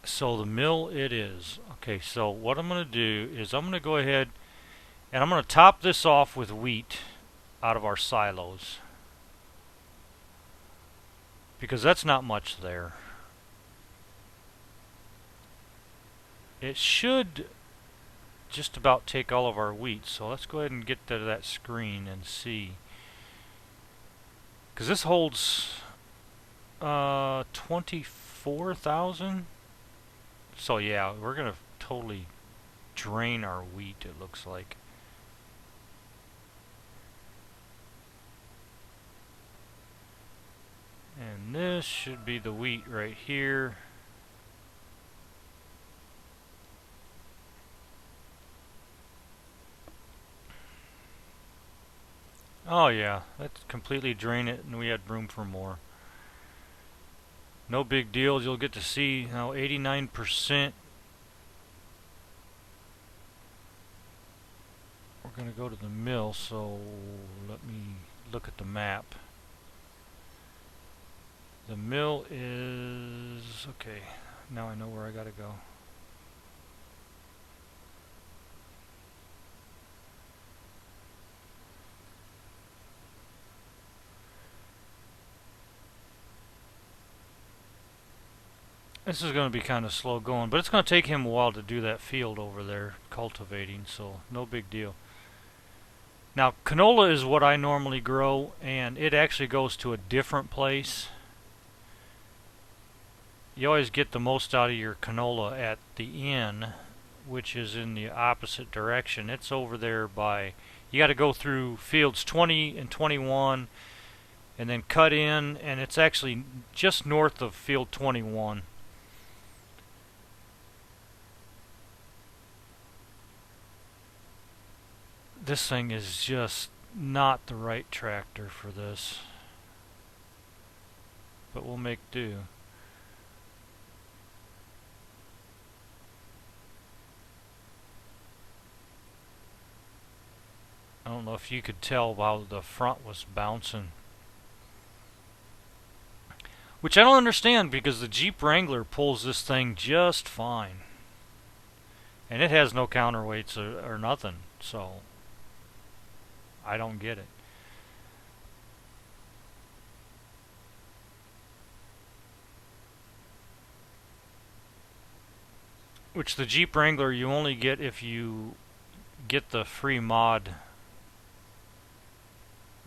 So the mill it is. Okay, so what I'm going to do is I'm going to go ahead and I'm going to top this off with wheat out of our silos, because that's not much there. It should just about take all of our wheat. So let's go ahead and get to that screen and see. Because this holds 24,000. So yeah, we're going to totally drain our wheat, it looks like. And this should be the wheat right here. Oh yeah, let's completely drain it, and we had room for more. No big deal. You'll get to see now 89%. We're going to go to the mill, so let me look at the map. The mill is... okay, now I know where I got to go. This is going to be kind of slow going, but it's going to take him a while to do that field over there, cultivating, so no big deal. Now, canola is what I normally grow, and it actually goes to a different place. You always get the most out of your canola at the end, which is in the opposite direction. It's over there by... you got to go through fields 20 and 21, and then cut in, and it's actually just north of field 21. This thing is just not the right tractor for this, but we'll make do. I don't know if you could tell how the front was bouncing, which I don't understand, because the Jeep Wrangler pulls this thing just fine, and it has no counterweights or nothing, so I don't get it. Which the Jeep Wrangler you only get if you get the free mod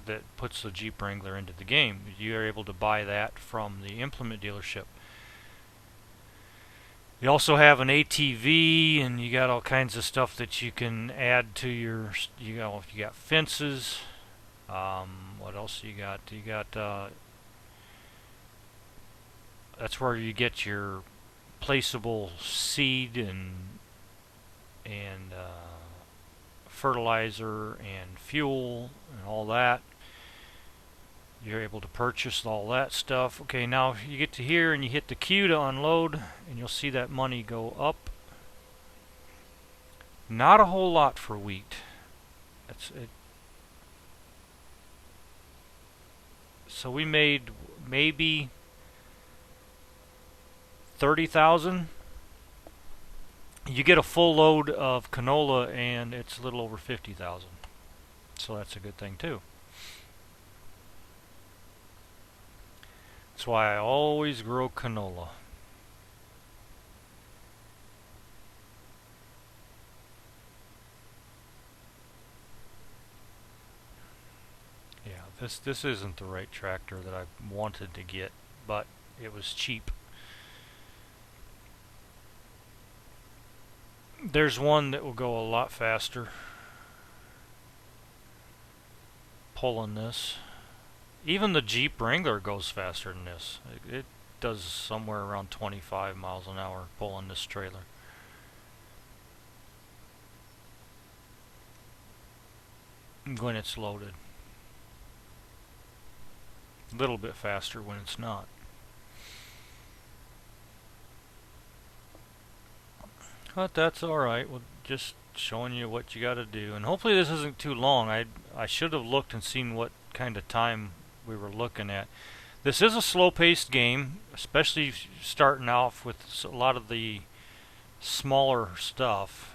that puts the Jeep Wrangler into the game. You are able to buy that from the implement dealership. You also have an ATV, and you got all kinds of stuff that you can add to your, you got fences. What else you got? You got that's where you get your placeable seed and fertilizer and fuel and all that. You're able to purchase all that stuff. Okay, now you get to here and you hit the Q to unload, and you'll see that money go up. Not a whole lot for wheat. That's it. So we made maybe 30,000. You get a full load of canola and it's a little over 50,000. So that's a good thing too. That's why I always grow canola. Yeah, this isn't the right tractor that I wanted to get, but it was cheap. There's one that will go a lot faster pulling this. Even the Jeep Wrangler goes faster than this. It does somewhere around 25 miles an hour pulling this trailer. When it's loaded. A little bit faster when it's not. But that's alright. We're just showing you what you gotta do. And hopefully this isn't too long. I should have looked and seen what kind of time we were looking at. This is a slow-paced game, especially starting off with a lot of the smaller stuff.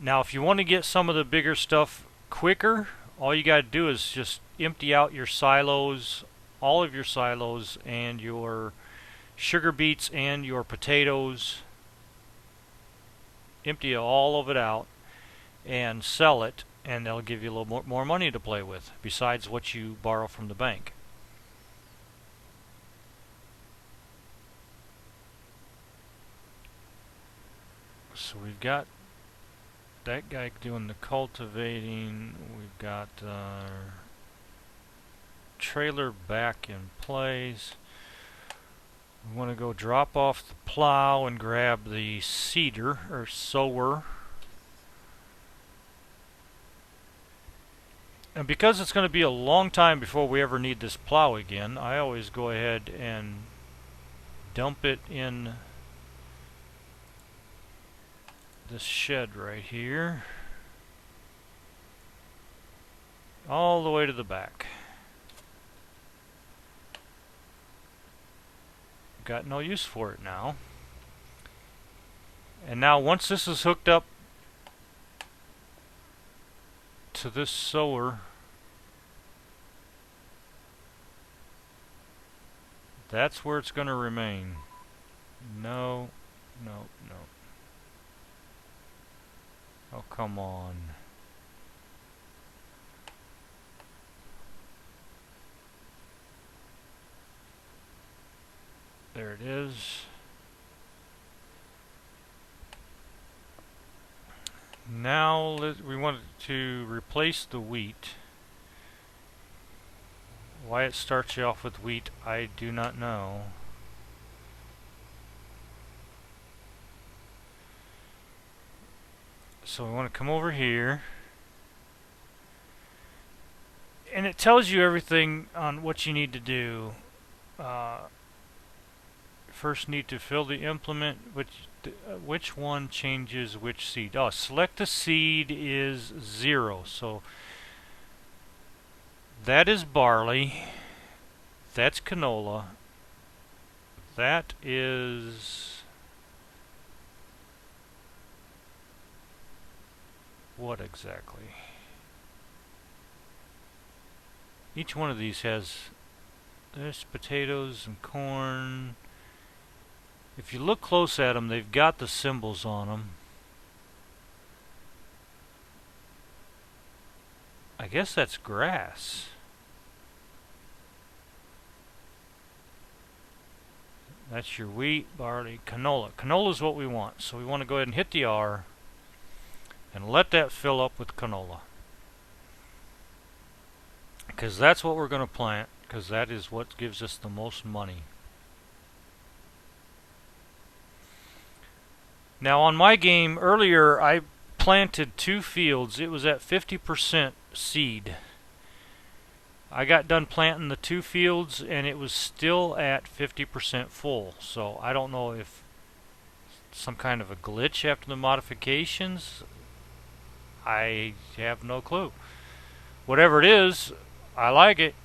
Now, if you want to get some of the bigger stuff quicker, all you got to do is just empty out your silos, all of your silos, and your sugar beets and your potatoes. Empty all of it out and sell it, and they'll give you a little more money to play with besides what you borrow from the bank. So we've got that guy doing the cultivating. We've got our trailer back in place. We want to go drop off the plow and grab the seeder or sower. And because it's going to be a long time before we ever need this plow again, I always go ahead and dump it in this shed right here, all the way to the back. Got no use for it now. And now once this is hooked up to this sower, that's where it's going to remain. No, no, no. Oh, come on. There it is. Now we want to replace the wheat. Why it starts you off with wheat, I do not know. So we want to come over here, and it tells you everything on what you need to do. First need to fill the implement, which one changes which seed. Oh, select the seed is 0, so that is barley, that's canola, that is what exactly? Each one of these has, there's potatoes and corn. If you look close at them, they've got the symbols on them. I guess that's grass. That's your wheat, barley, canola. Canola is what we want, so we want to go ahead and hit the R and let that fill up with canola, because that's what we're going to plant, because that is what gives us the most money. Now on my game earlier, I planted 2 fields. It was at 50% seed. I got done planting the 2 fields and it was still at 50% full. So I don't know if some kind of a glitch after the modifications. I have no clue. Whatever it is, I like it.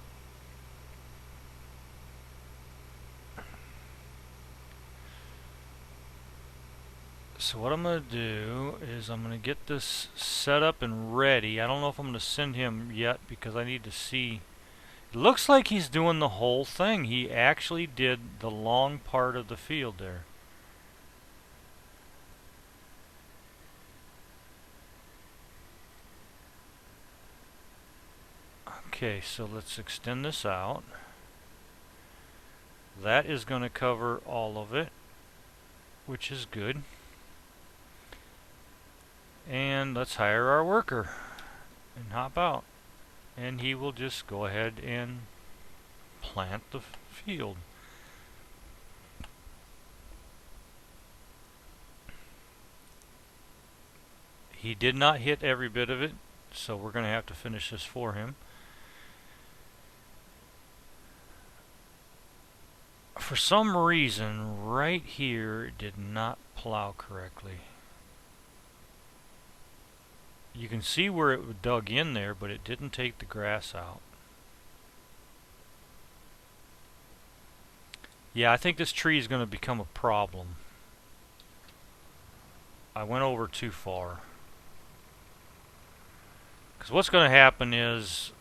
So what I'm going to do is I'm going to get this set up and ready. I don't know if I'm going to send him yet because I need to see It looks like he's doing the whole thing. He actually did the long part of the field there. Okay, so let's extend this out. That is going to cover all of it, which is good. And let's hire our worker and hop out. And he will just go ahead and plant the field. He did not hit every bit of it, so we're going to have to finish this for him. For some reason, right here, it did not plow correctly. You can see where it dug in there, but it didn't take the grass out. Yeah, I think this tree is going to become a problem. I went over too far. Because what's going to happen is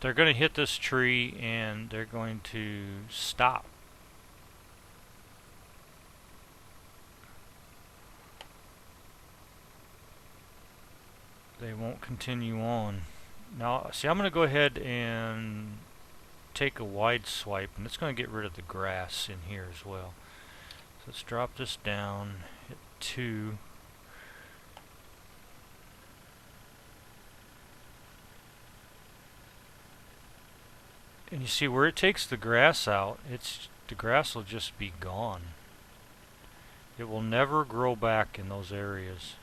they're going to hit this tree and they're going to stop. They won't continue on. Now, see, I'm going to go ahead and take a wide swipe, and it's going to get rid of the grass in here as well. So let's drop this down, hit 2. And you see where it takes the grass out, the grass will just be gone. It will never grow back in those areas.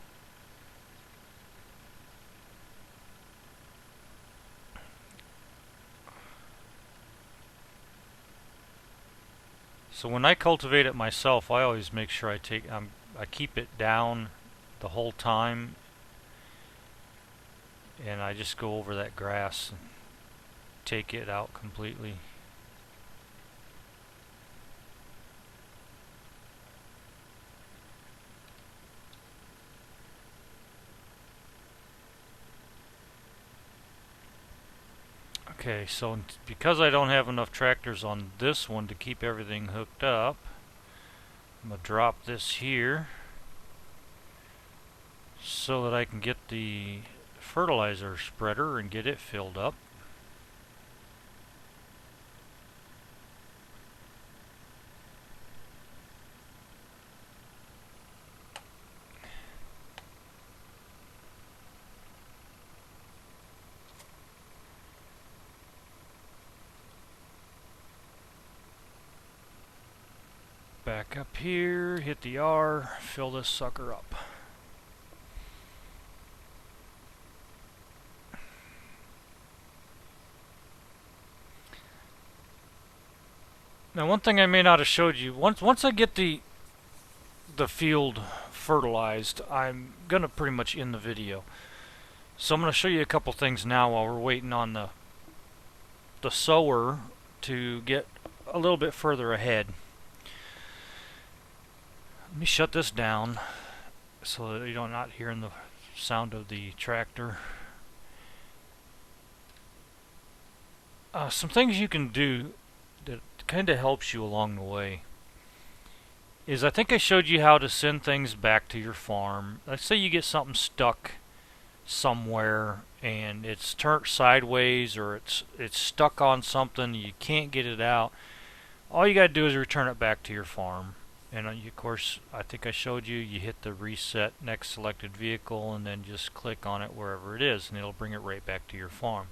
So when I cultivate it myself, I always make sure I keep it down the whole time, and I just go over that grass and take it out completely. Okay, so because I don't have enough tractors on this one to keep everything hooked up, I'm going to drop this here so that I can get the fertilizer spreader and get it filled up. Back up here, hit the R, fill this sucker up. Now, one thing I may not have showed you, once I get the field fertilized, I'm gonna pretty much end the video. So I'm gonna show you a couple things now while we're waiting on the sower to get a little bit further ahead. Let me shut this down so that you're not hearing the sound of the tractor. Some things you can do that kind of helps you along the way is, I think I showed you how to send things back to your farm. Let's say you get something stuck somewhere and it's turned sideways, or it's stuck on something, you can't get it out. All you got to do is return it back to your farm. And of course, I think I showed you, you hit the reset next selected vehicle and then just click on it wherever it is, and it'll bring it right back to your farm.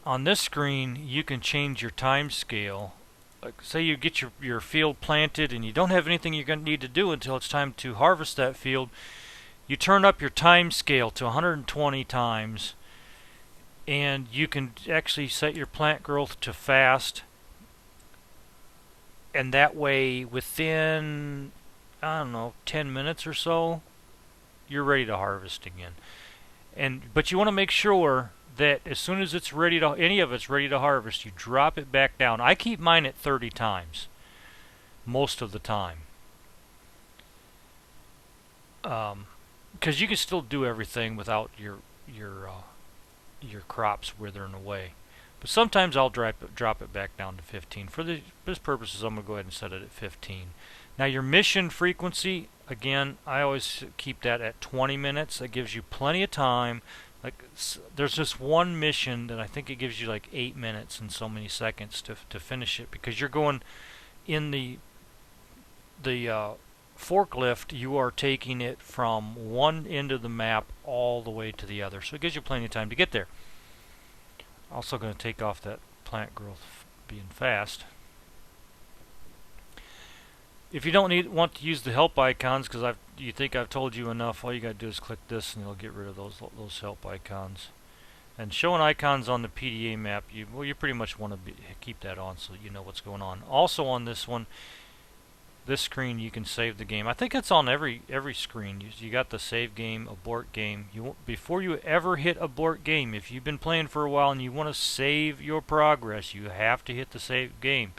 On this screen, you can change your time scale. Like, say you get your field planted and you don't have anything you're going to need to do until it's time to harvest that field. You turn up your time scale to 120 times, and you can actually set your plant growth to fast. And that way, within, I don't know, 10 minutes or so, you're ready to harvest again. But you want to make sure that as soon as it's ready to, any of it's ready to harvest, you drop it back down. I keep mine at 30 times most of the time, because you can still do everything without your your crops withering away. But sometimes I'll drop it back down to 15. For this purposes, I'm going to go ahead and set it at 15. Now your mission frequency, again, I always keep that at 20 minutes. That gives you plenty of time. Like, there's just one mission that I think it gives you like 8 minutes and so many seconds to finish it, because you're going in the forklift, you are taking it from one end of the map all the way to the other, so it gives you plenty of time to get there. Also going to take off that plant growth being fast. If you don't want to use the help icons because you think I've told you enough, all you got to do is click this and it'll get rid of those help icons. And showing icons on the PDA map, you pretty much want to keep that on so you know what's going on. Also on this one, this screen, you can save the game. I think it's on every screen. You got the save game, abort game. Before you ever hit abort game, if you've been playing for a while and you want to save your progress, you have to hit the save game.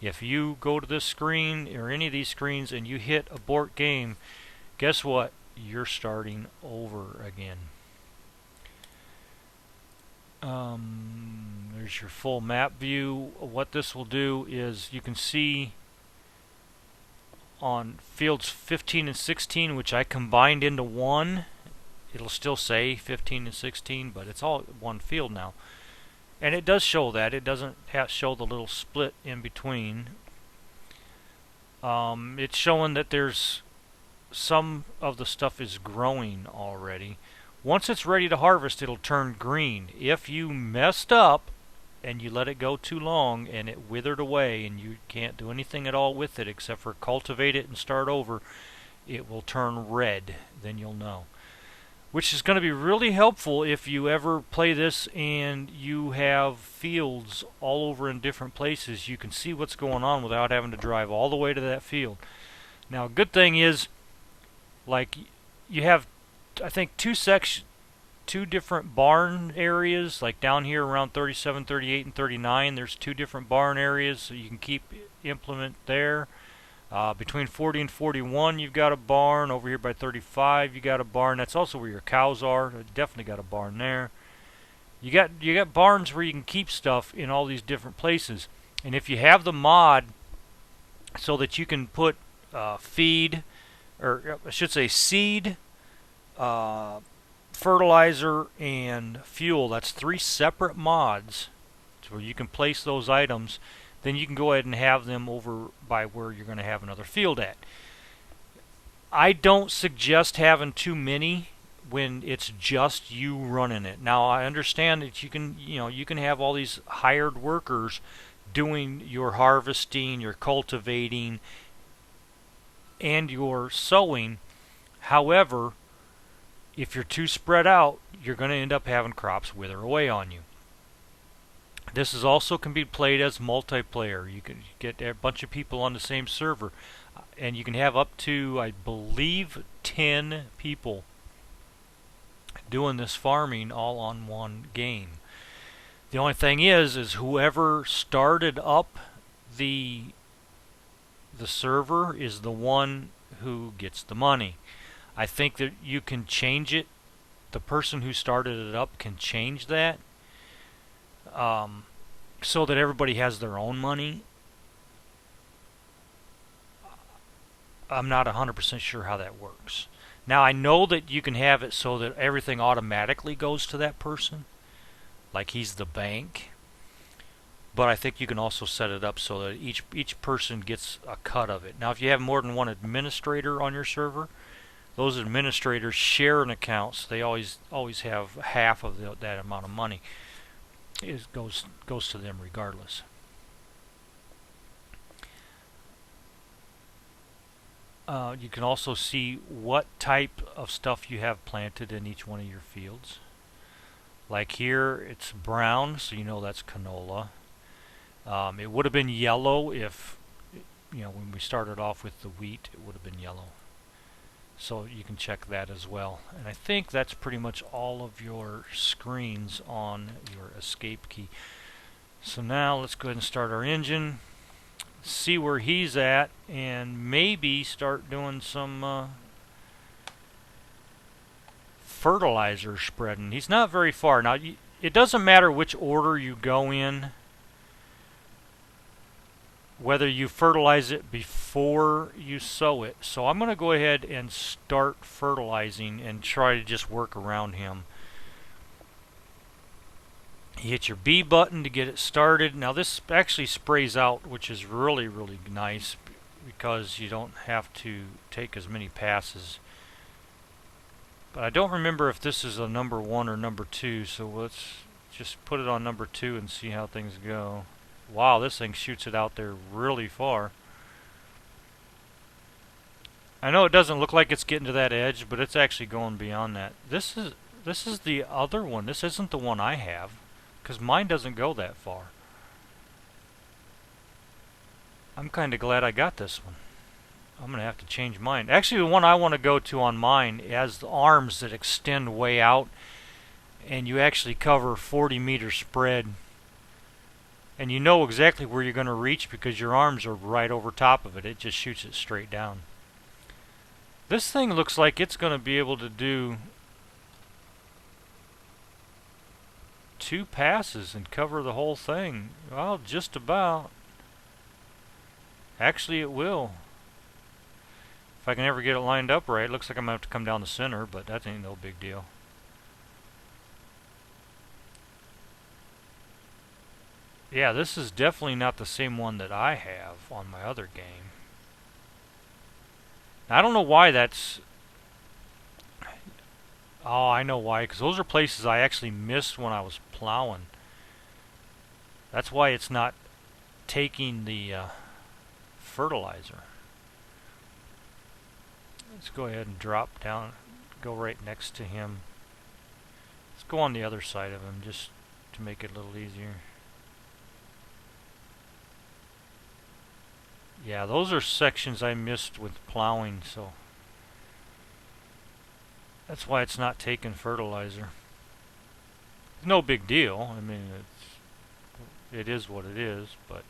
If you go to this screen or any of these screens and you hit abort game, guess what? You're starting over again. There's your full map view. What this will do is you can see on fields 15 and 16, which I combined into one. It'll still say 15 and 16, but it's all one field now. And it does show that. It doesn't show the little split in between. It's showing that there's some of the stuff is growing already. Once it's ready to harvest, it'll turn green. If you messed up and you let it go too long and it withered away and you can't do anything at all with it except for cultivate it and start over, it will turn red. Then you'll know. Which is going to be really helpful if you ever play this and you have fields all over in different places. You can see what's going on without having to drive all the way to that field. Now, a good thing is, like, you have, I think, two different barn areas. Like down here around 37, 38, and 39, there's two different barn areas, so you can keep implement there. Between 40 and 41, you've got a barn. Over here by 35, you got a barn. That's also where your cows are. Definitely got a barn there. You got barns where you can keep stuff in all these different places. And if you have the mod so that you can put feed, or I should say seed, fertilizer, and fuel, that's 3 separate mods where you can place those items. Then you can go ahead and have them over by where you're going to have another field at. I don't suggest having too many when it's just you running it. Now, I understand that you can have all these hired workers doing your harvesting, your cultivating, and your sowing. However, if you're too spread out, you're going to end up having crops wither away on you. This is also can be played as multiplayer. You can get a bunch of people on the same server, and you can have up to, I believe, 10 people doing this farming all on one game. The only thing is whoever started up the server is the one who gets the money. I think that you can change it. The person who started it up can change that. So that everybody has their own money. I'm not 100% sure how that works. Now, I know that you can have it so that everything automatically goes to that person, like he's the bank. But I think you can also set it up so that each person gets a cut of it. Now, if you have more than one administrator on your server, those administrators share an account, so they always have half of that amount of money. It goes to them regardless. You can also see what type of stuff you have planted in each one of your fields. Like here, it's brown, so you know that's canola. It would have been yellow if, when we started off with the wheat, it would have been yellow. So you can check that as well. And I think that's pretty much all of your screens on your escape key. So now let's go ahead and start our engine, see where he's at, and maybe start doing some fertilizer spreading. He's not very far. Now it doesn't matter which order you go in, whether you fertilize it before you sow it. So I'm going to go ahead and start fertilizing and try to just work around him. You hit your B button to get it started. Now this actually sprays out, which is really, really nice because you don't have to take as many passes. But I don't remember if this is a number 1 or number 2, so let's just put it on number 2 and see how things go. Wow, this thing shoots it out there really far. I know it doesn't look like it's getting to that edge, but it's actually going beyond that. This is the other one. This isn't the one I have, because mine doesn't go that far. I'm kind of glad I got this one. I'm going to have to change mine. Actually, the one I want to go to on mine has the arms that extend way out, and you actually cover 40-meter spread. And you know exactly where you're going to reach because your arms are right over top of it. It just shoots it straight down. This thing looks like it's going to be able to do 2 passes and cover the whole thing. Well, just about. Actually, it will. If I can ever get it lined up right, it looks like I'm going to have to come down the center, but that ain't no big deal. Yeah, this is definitely not the same one that I have on my other game. Now, I don't know why that's... Oh, I know why, because those are places I actually missed when I was plowing. That's why it's not taking the fertilizer. Let's go ahead and drop down, go right next to him. Let's go on the other side of him just to make it a little easier. Yeah, those are sections I missed with plowing, so that's why it's not taking fertilizer. No big deal. I mean, it is what it is, but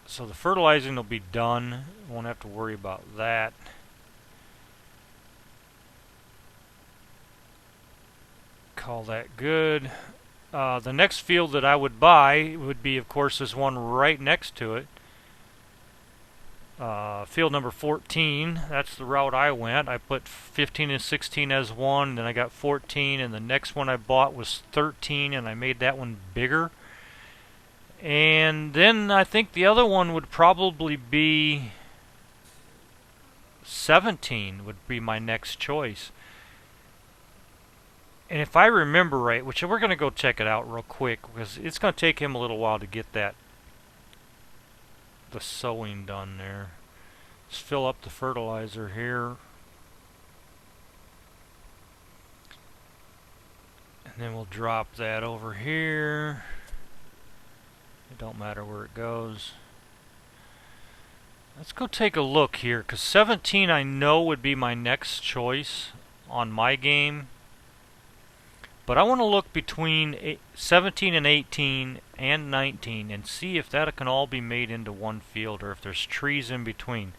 so the fertilizing will be done. Won't have to worry about that. Call that good. The next field that I would buy would be, of course, this one right next to it. Field number 14, that's the route I went. I put 15 and 16 as one, then I got 14, and the next one I bought was 13, and I made that one bigger. And then I think the other one would probably be 17 would be my next choice. And if I remember right, which we're going to go check it out real quick, because it's going to take him a little while to get the sowing done there. Let's fill up the fertilizer here. And then we'll drop that over here. It don't matter where it goes. Let's go take a look here, because 17 I know would be my next choice on my game. But I want to look between 17 and 18 and 19 and see if that can all be made into one field or if there's trees in between.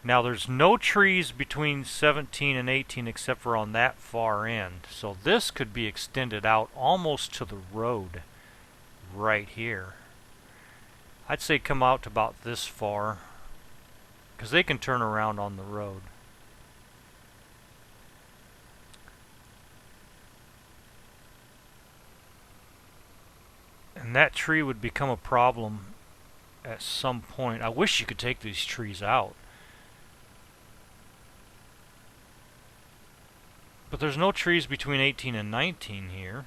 Now there's no trees between 17 and 18 except for on that far end. So this could be extended out almost to the road right here. I'd say come out to about this far because they can turn around on the road. And that tree would become a problem at some point. I wish you could take these trees out. But there's no trees between 18 and 19 here.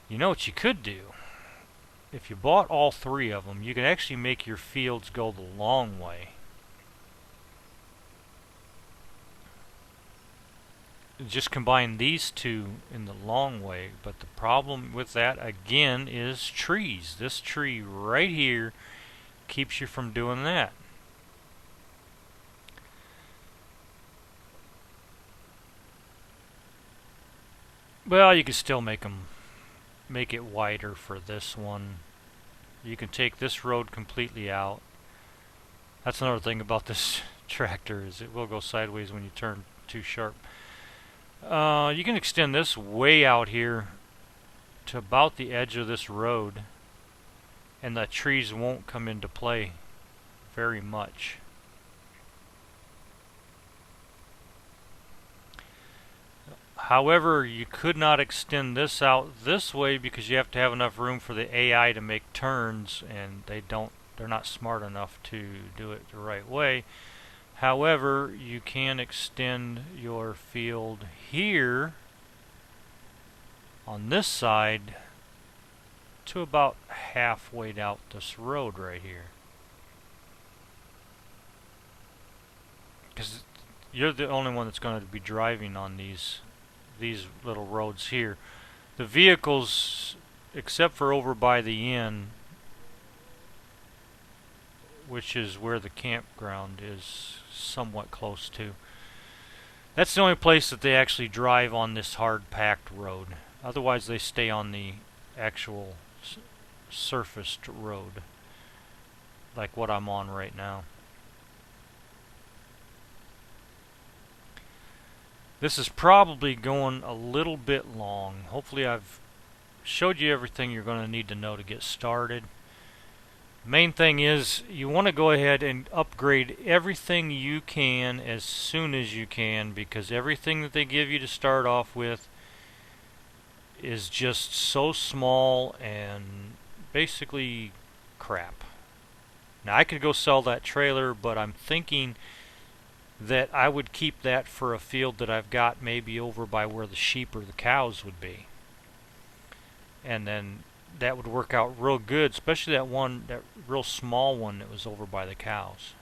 You know what you could do? If you bought all 3 of them, you could actually make your fields go the long way. Just combine these 2 in the long way, but the problem with that again is trees. This tree right here keeps you from doing that. Well, you can still make it wider for this one. You can take this road completely out. That's another thing about this tractor, is it will go sideways when you turn too sharp. You can extend this way out here to about the edge of this road, and the trees won't come into play very much. However, you could not extend this out this way because you have to have enough room for the AI to make turns, and they're not smart enough to do it the right way. However, you can extend your field here on this side to about halfway out this road right here. Because you're the only one that's going to be driving on these little roads here. The vehicles, except for over by the inn, which is where the campground is somewhat close to, that's the only place that they actually drive on this hard packed road. Otherwise they stay on the actual surfaced road, like what I'm on right now. This is probably going a little bit long. Hopefully I've showed you everything you're going to need to know to get started. Main thing is you want to go ahead and upgrade everything you can as soon as you can, because everything that they give you to start off with is just so small and basically crap. Now I could go sell that trailer, but I'm thinking that I would keep that for a field that I've got maybe over by where the sheep or the cows would be. And then that would work out real good, especially that real small one that was over by the cows.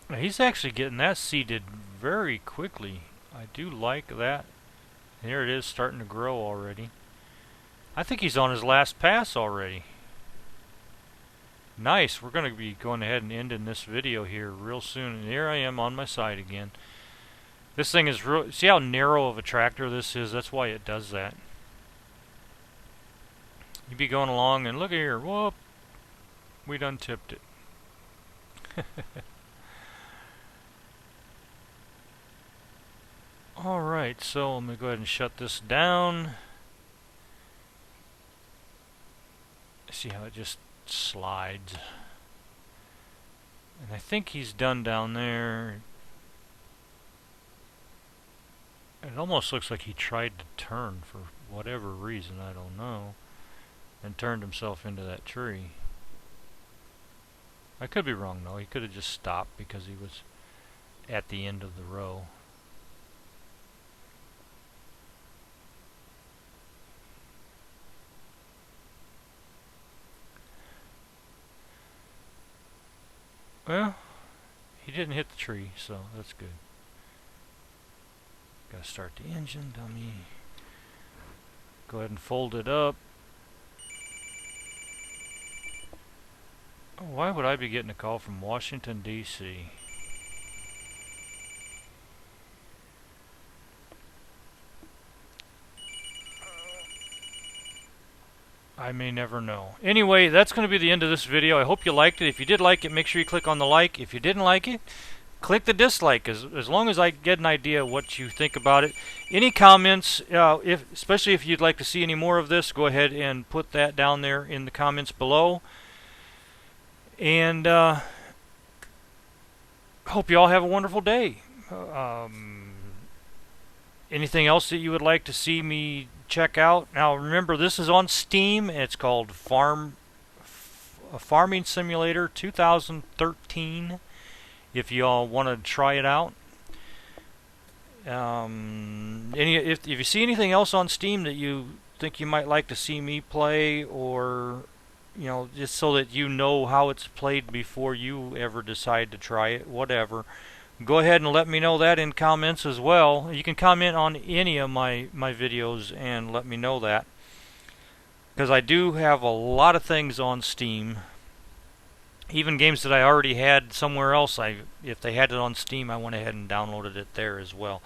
Now he's actually getting that seeded very quickly. I do like that. Here it is, starting to grow already. I think he's on his last pass already. Nice. We're going to be going ahead and ending this video here real soon. And here I am on my side again. This thing is real. See how narrow of a tractor this is? That's why it does that. You'd be going along and look at here. Whoop. We done tipped it. Alright, so I'm going to go ahead and shut this down. See how it just slides. And I think he's done down there. It almost looks like he tried to turn for whatever reason, I don't know, and turned himself into that tree. I could be wrong though. He could have just stopped because he was at the end of the row. Well, he didn't hit the tree, so that's good. Gotta start the engine, dummy. Go ahead and fold it up. Oh, why would I be getting a call from Washington, D.C.? I may never know. Anyway, that's going to be the end of this video. I hope you liked it. If you did like it, make sure you click on the like. If you didn't like it, click the dislike. As long as I get an idea what you think about it. Any comments, especially if you'd like to see any more of this, go ahead and put that down there in the comments below. And hope you all have a wonderful day. Anything else that you would like to see me check out? Now remember, this is on Steam. It's called FarmingSimulator2013. If you all want to try it out. If you see anything else on Steam that you think you might like to see me play, or just so that you know how it's played before you ever decide to try it, whatever, go ahead and let me know that in comments as well. You can comment on any of my videos and let me know that, because I do have a lot of things on Steam. Even games that I already had somewhere else, if they had it on Steam, I went ahead and downloaded it there as well,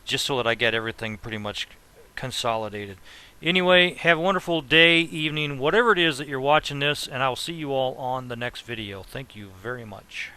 just so that I get everything pretty much consolidated. Anyway, have a wonderful day, evening, whatever it is that you're watching this, and I'll see you all on the next video. Thank you very much.